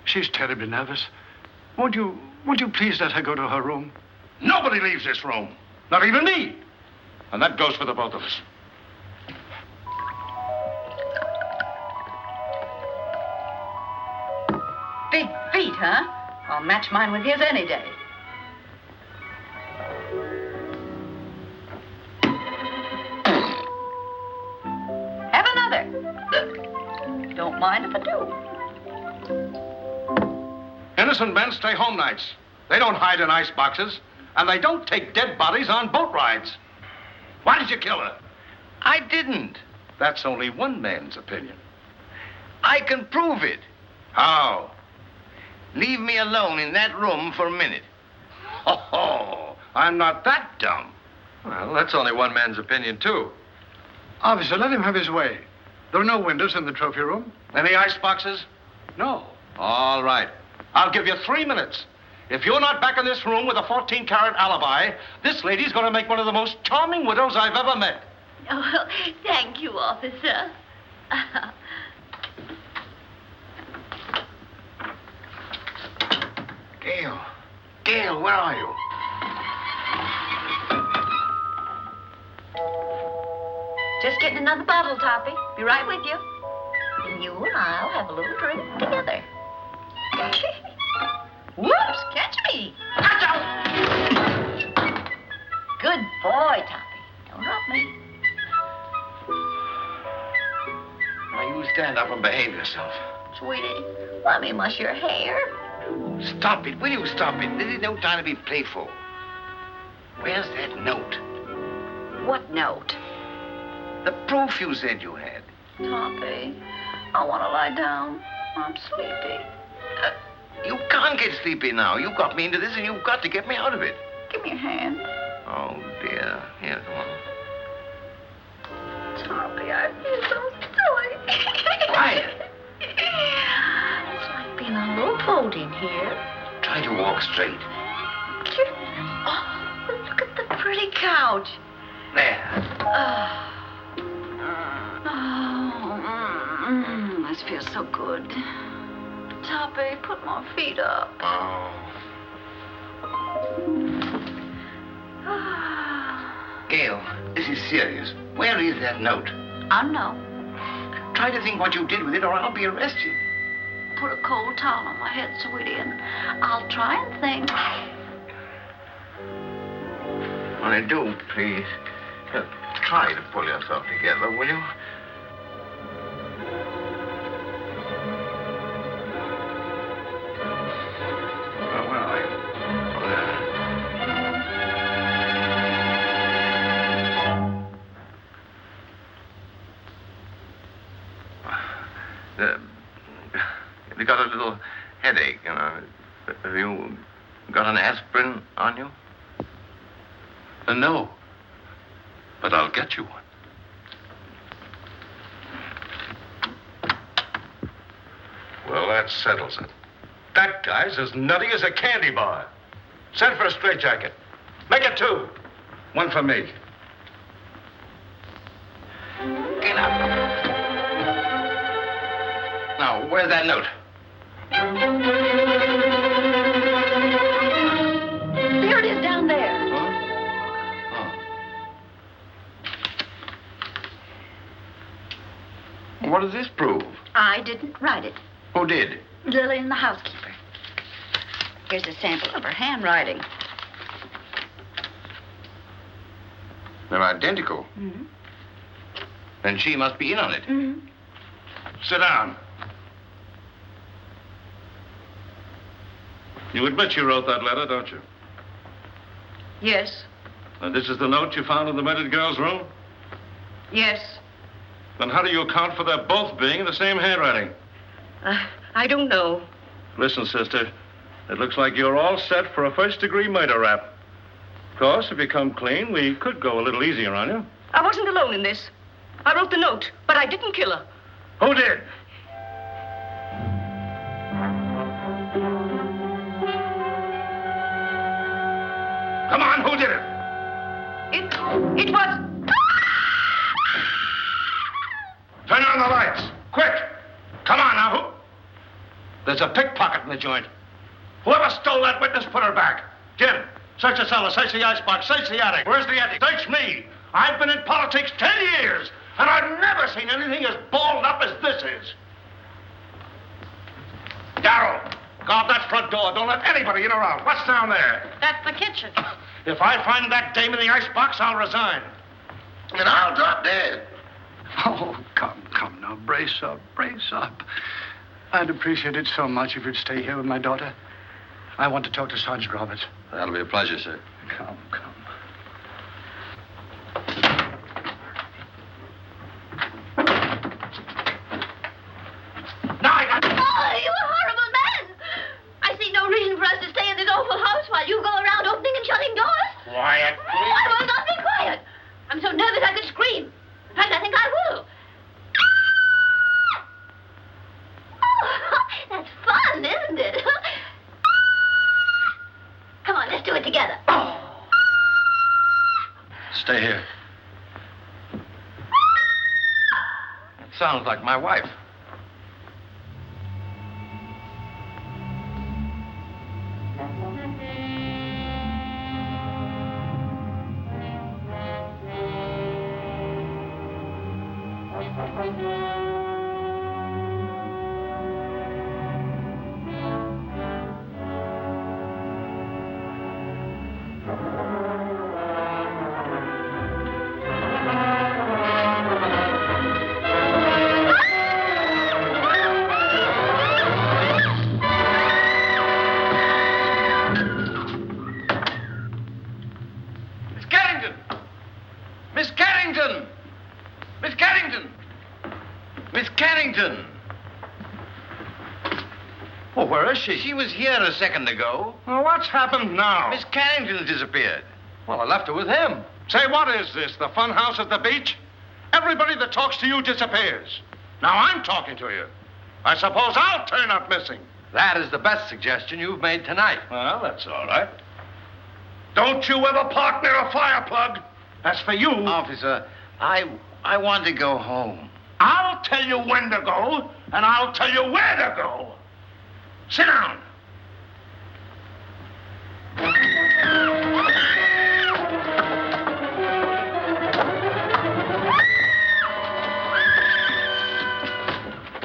She's terribly nervous. Won't you please let her go to her room? Nobody leaves this room. Not even me. And that goes for the both of us. Big feet, huh? I'll match mine with his any day. Have another. Don't mind if I do. Innocent men stay home nights. They don't hide in ice boxes, and they don't take dead bodies on boat rides. Why did you kill her? I didn't. That's only one man's opinion. I can prove it. How? Leave me alone in that room for a minute. Oh, I'm not that dumb. Well, that's only one man's opinion, too. Officer, let him have his way. There are no windows in the trophy room. Any ice boxes? No. All right. I'll give you 3 minutes. If you're not back in this room with a 14-carat alibi, this lady's going to make one of the most charming widows I've ever met. Oh, thank you, officer. Gail, where are you? Just getting another bottle, Toppy. Be right with you. And you and I'll have a little drink together. Whoops, catch me. Good boy, Toppy. Don't drop me. Now, you stand up and behave yourself. Sweetie, let me muss your hair. Stop it. Will you stop it? This is no time to be playful. Where's that note? What note? The proof you said you had. Toppy, I want to lie down. I'm sleepy. You can't get sleepy now. You got me into this, and you've got to get me out of it. Give me a hand. Oh, dear. Here, come on. Toppy, I feel so silly. Quiet. It's like being a little boat in here. Try to walk straight. Oh, look at the pretty couch. There. This feels so good. Toppy, put my feet up. Oh. Gail, this is serious. Where is that note? I know. Try to think what you did with it, or I'll be arrested. Put a cold towel on my head, sweetie, and I'll try and think. Only do, please. Try to pull yourself together, will you? You got a little headache, you know. Have you got an aspirin on you? No. But I'll get you one. Well, that settles it. That guy's as nutty as a candy bar. Send for a straitjacket. Make it 2. 1 for me. Get up. Now, where's that note? There it is down there. What does this prove? I didn't write it. Who did? Lillian, the housekeeper. Here's a sample of her handwriting. They're identical. Mm-hmm. Then she must be in on it. Mm-hmm. Sit down. You admit you wrote that letter, don't you? Yes. And this is the note you found in the murdered girl's room? Yes. Then how do you account for their both being in the same handwriting? I don't know. Listen, sister, it looks like you're all set for a first-degree murder rap. Of course, if you come clean, we could go a little easier on you. I wasn't alone in this. I wrote the note, but I didn't kill her. Who did? Come on, who did it? It was... Turn on the lights. Quick. Come on now. There's a pickpocket in the joint. Whoever stole that witness, put her back. Jim, search the cellar, search the icebox, search the attic. Where's the attic? Search me. I've been in politics 10 years, and I've never seen anything as balled up as this is. Darrell, guard that front door. Don't let anybody in or out. What's down there? That's the kitchen. If I find that dame in the icebox, I'll resign. And I'll drop dead. Oh, come now. Brace up. I'd appreciate it so much if you'd stay here with my daughter. I want to talk to Sergeant Roberts. That'll be a pleasure, sir. Come. Oh, you horrible man! I see no reason for us to stay in this awful house while you go around opening and shutting doors. Quiet, Oh, I will not be quiet. I'm so nervous I could scream. In fact, I think I will. Oh, that's fun, isn't it? Come on, let's do it together. Stay here. It sounds like my wife. Carrington! Miss Carrington! Miss Carrington! Well, where is she? She was here a second ago. Well, what's happened now? Miss Carrington disappeared. Well, I left her with him. Say, what is this, the fun house at the beach? Everybody that talks to you disappears. Now I'm talking to you. I suppose I'll turn up missing. That is the best suggestion you've made tonight. Well, that's all right. Don't you ever park near a fire plug. As for you... Officer, I want to go home. I'll tell you when to go, and I'll tell you where to go. Sit down.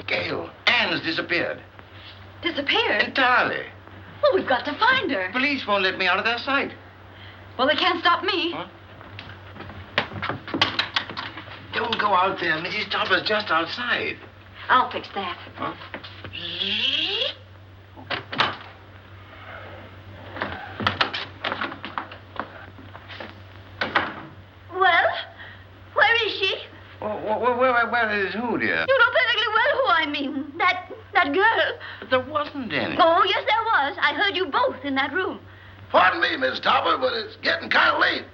Gail, Anne's disappeared. Disappeared? Entirely. Well, we've got to find her. Police won't let me out of their sight. Well, they can't stop me. Huh? Don't go out there. Mrs. Topper's just outside. I'll fix that. Huh? Well, where is she? Where is who, dear? You know perfectly well who I mean. That girl. But there wasn't any. Oh, yes, there was. I heard you both in that room. Pardon me, Miss Topper, but it's getting kind of late.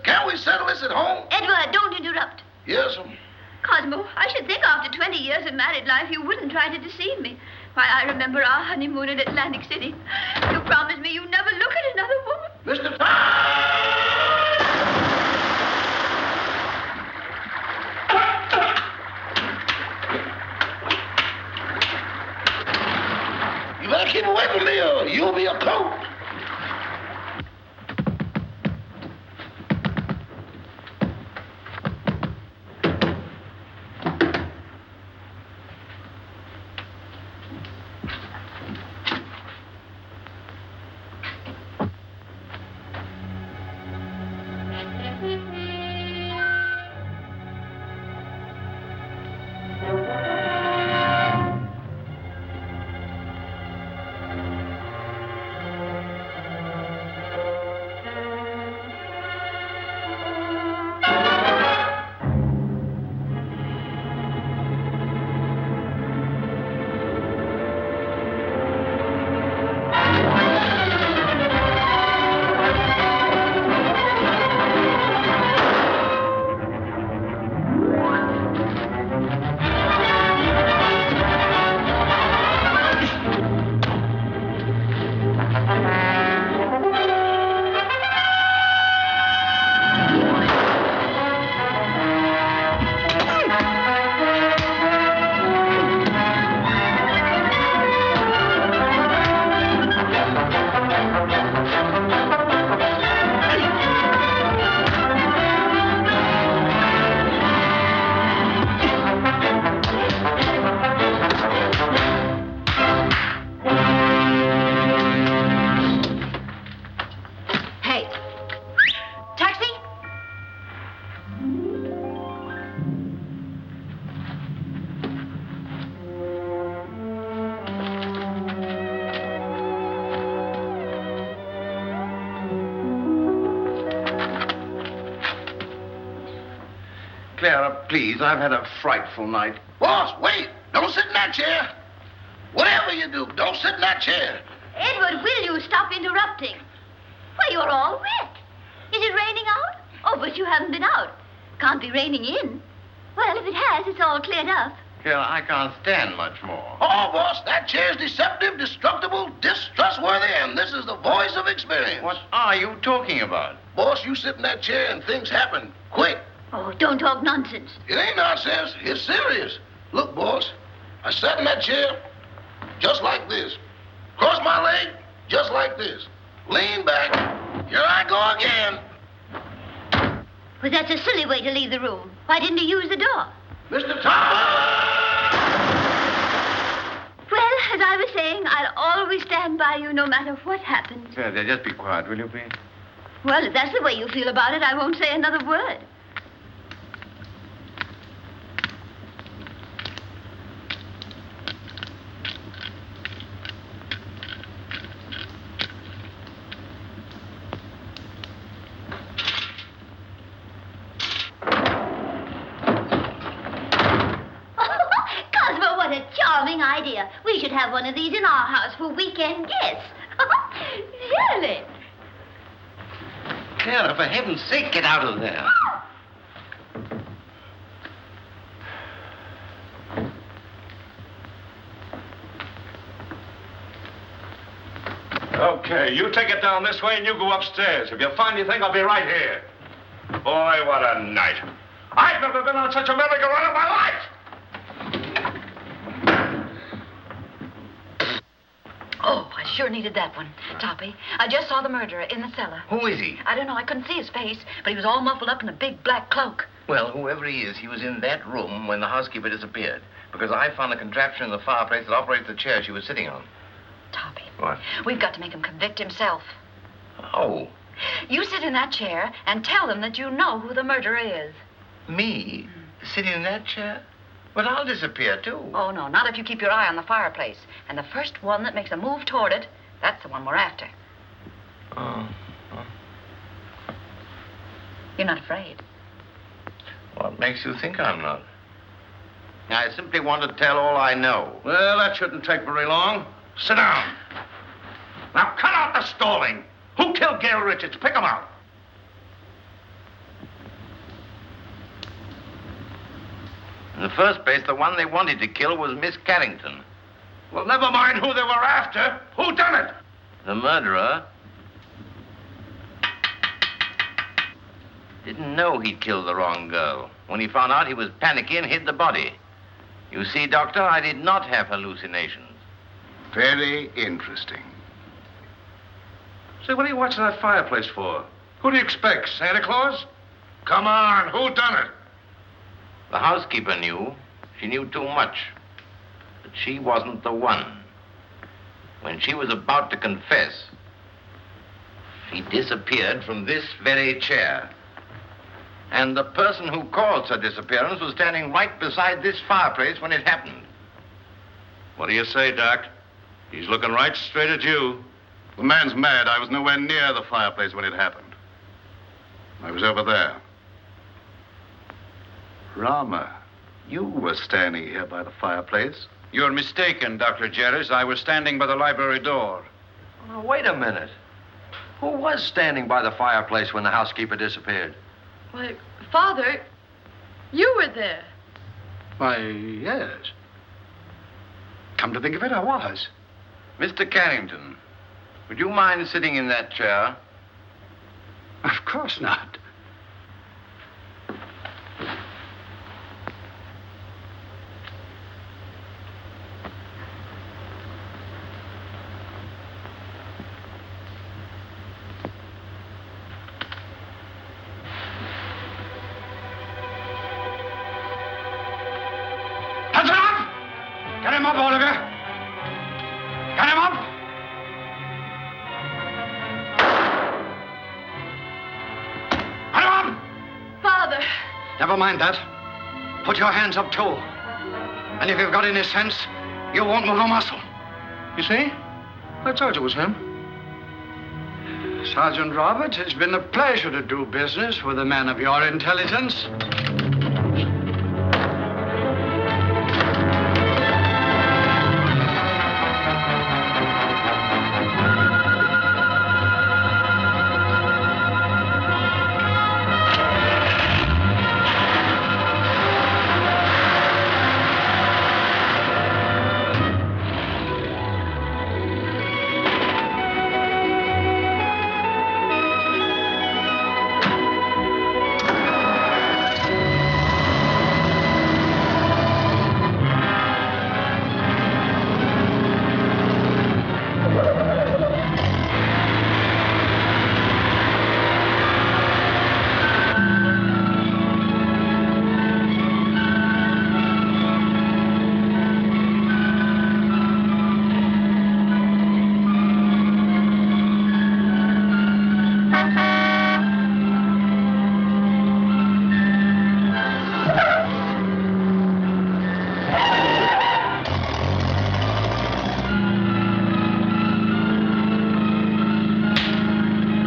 Can't we settle this at home? Edward, don't interrupt. Yes, Cosmo, I should think after 20 years of married life you wouldn't try to deceive me. Why, I remember our honeymoon in Atlantic City. You promised me you'd never look at another woman. Mr. Topper! You better keep away from me or you'll be a coat. Clara, please, I've had a frightful night. Boss, wait. Don't sit in that chair. Whatever you do, don't sit in that chair. Edward, will you stop interrupting? Why, you're all wet. Is it raining out? Oh, but you haven't been out. Can't be raining in. Well, if it has, it's all cleared up. Clara, I can't stand much more. Oh, boss, that chair's deceptive, destructible, distrustworthy, and this is the voice of experience. What are you talking about? Boss, you sit in that chair and things happen quick. Oh, don't talk nonsense. It ain't nonsense. It's serious. Look, boss, I sat in that chair just like this. Cross my leg just like this. Lean back. Here I go again. Well, that's a silly way to leave the room. Why didn't you use the door? Mr. Topper! Well, as I was saying, I'll always stand by you no matter what happens. Clara, just be quiet, will you, please? Well, if that's the way you feel about it, I won't say another word. idea. We should have one of these in our house for weekend guests. Really? Clara, for heaven's sake, get out of there. Okay, you take it down this way and you go upstairs. If you find anything, I'll be right here. Boy, what a night. I've never been on such a merry-go-round in my life. Oh, I sure needed that one, Toppy. I just saw the murderer in the cellar. Who is he? I don't know. I couldn't see his face, but he was all muffled up in a big black cloak. Well, whoever he is, he was in that room when the housekeeper disappeared. Because I found a contraption in the fireplace that operates the chair she was sitting on. Toppy. What? We've got to make him convict himself. Oh. You sit in that chair and tell them that you know who the murderer is. Me? Sitting in that chair? But I'll disappear, too. Oh, no, not if you keep your eye on the fireplace. And the first one that makes a move toward it, that's the one we're after. Oh. You're not afraid? What makes you think I'm not? I simply want to tell all I know. Well, that shouldn't take very long. Sit down. Now, cut out the stalling. Who killed Gail Richards? Pick him out. In the first place, the one they wanted to kill was Miss Carrington. Well, never mind who they were after. Who done it? The murderer didn't know he'd killed the wrong girl. When he found out, he was panicky and hid the body. You see, Doctor, I did not have hallucinations. Very interesting. Say, what are you watching that fireplace for? Who do you expect, Santa Claus? Come on, who done it? The housekeeper knew. She knew too much. But she wasn't the one. When she was about to confess, she disappeared from this very chair. And the person who caused her disappearance was standing right beside this fireplace when it happened. What do you say, Doc? He's looking right straight at you. The man's mad. I was nowhere near the fireplace when it happened. I was over there. Rama, you were standing here by the fireplace. You're mistaken, Dr. Jerris. I was standing by the library door. Oh, wait a minute. Who was standing by the fireplace when the housekeeper disappeared? Why, Father, you were there. Why, yes. Come to think of it, I was. Mr. Carrington, would you mind sitting in that chair? Of course not. That's enough! Get him up, Oliver! Get him up! Get him up! Father! Never mind that. Put your hands up, too. And if you've got any sense, you won't move a muscle. You see? I told you it was him. Sergeant Roberts, it's been a pleasure to do business with a man of your intelligence.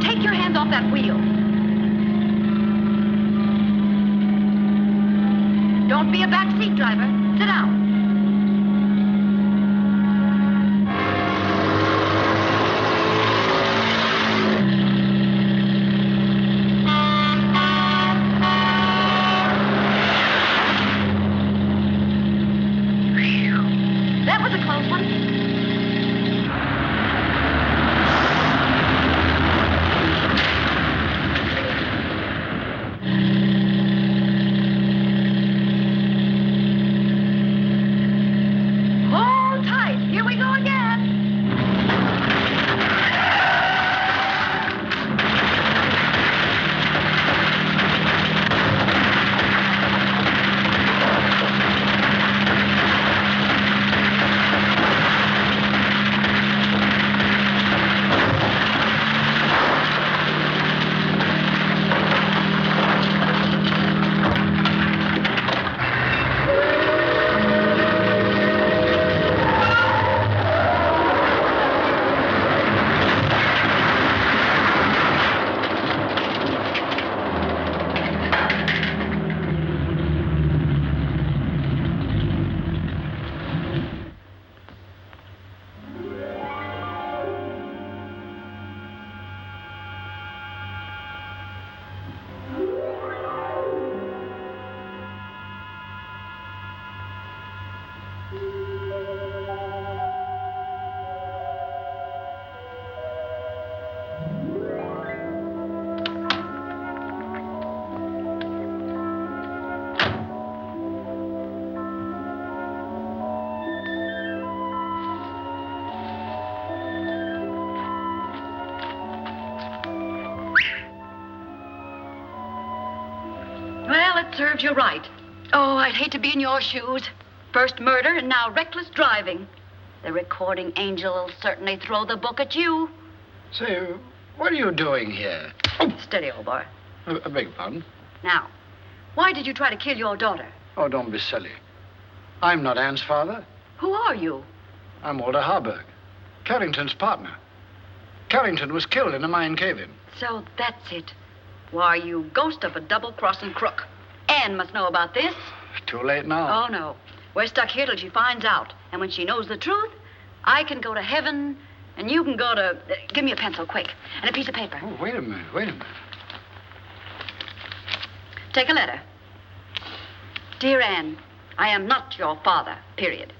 Take your hands off that wheel. Don't be a backseat driver. Sit down. serves you right. Oh, I'd hate to be in your shoes. First murder and now reckless driving. The recording angel will certainly throw the book at you. Say, what are you doing here? Steady, old boy. I beg pardon? Now, why did you try to kill your daughter? Oh, don't be silly. I'm not Anne's father. Who are you? I'm Walter Harburg, Carrington's partner. Carrington was killed in a mine cave-in. So that's it. Why, you ghost of a double-crossing crook. Anne must know about this. Too late now. Oh, no. We're stuck here till she finds out. And when she knows the truth, I can go to heaven, and you can go to... give me a pencil, quick, and a piece of paper. Oh, wait a minute. Take a letter. Dear Anne, I am not your father, period.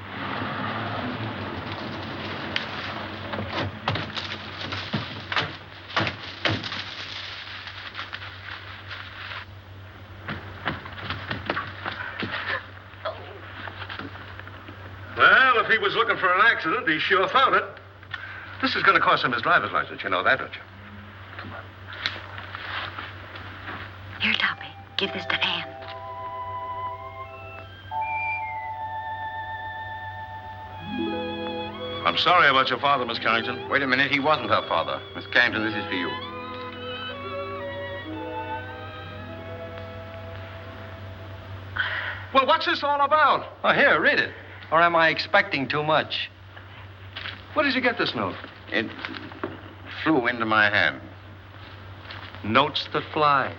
Well, if he was looking for an accident, he sure found it. This is going to cost him his driver's license. You know that, don't you? Here, Toppy, give this to Anne. I'm sorry about your father, Miss Carrington. Wait a minute. He wasn't her father. Miss Carrington, this is for you. Well, what's this all about? Oh, here, read it. Or am I expecting too much? Where did you get this note? It flew into my hand. Notes that fly.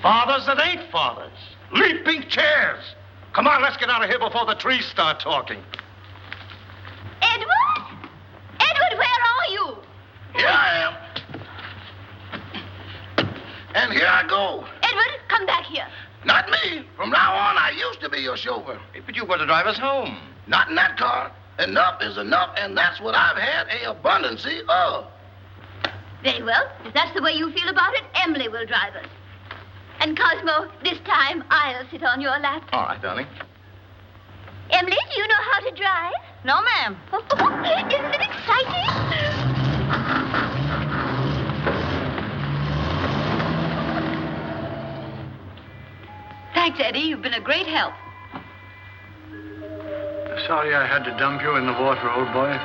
Fathers that ain't fathers. Leaping chairs. Come on, let's get out of here before the trees start talking. Edward? Edward, where are you? Here I am. And here I go. Edward, come back here. Not me. From now on, I used to be your chauffeur. Hey, but you've got to drive us home. Not in that car. Enough is enough, and that's what I've had a abundancy of. Very well. If that's the way you feel about it, Emily will drive us. And Cosmo, this time I'll sit on your lap. All right, darling. Emily, do you know how to drive? No, ma'am. Isn't it exciting? Thanks, Eddie. You've been a great help. Sorry I had to dump you in the water, old boy.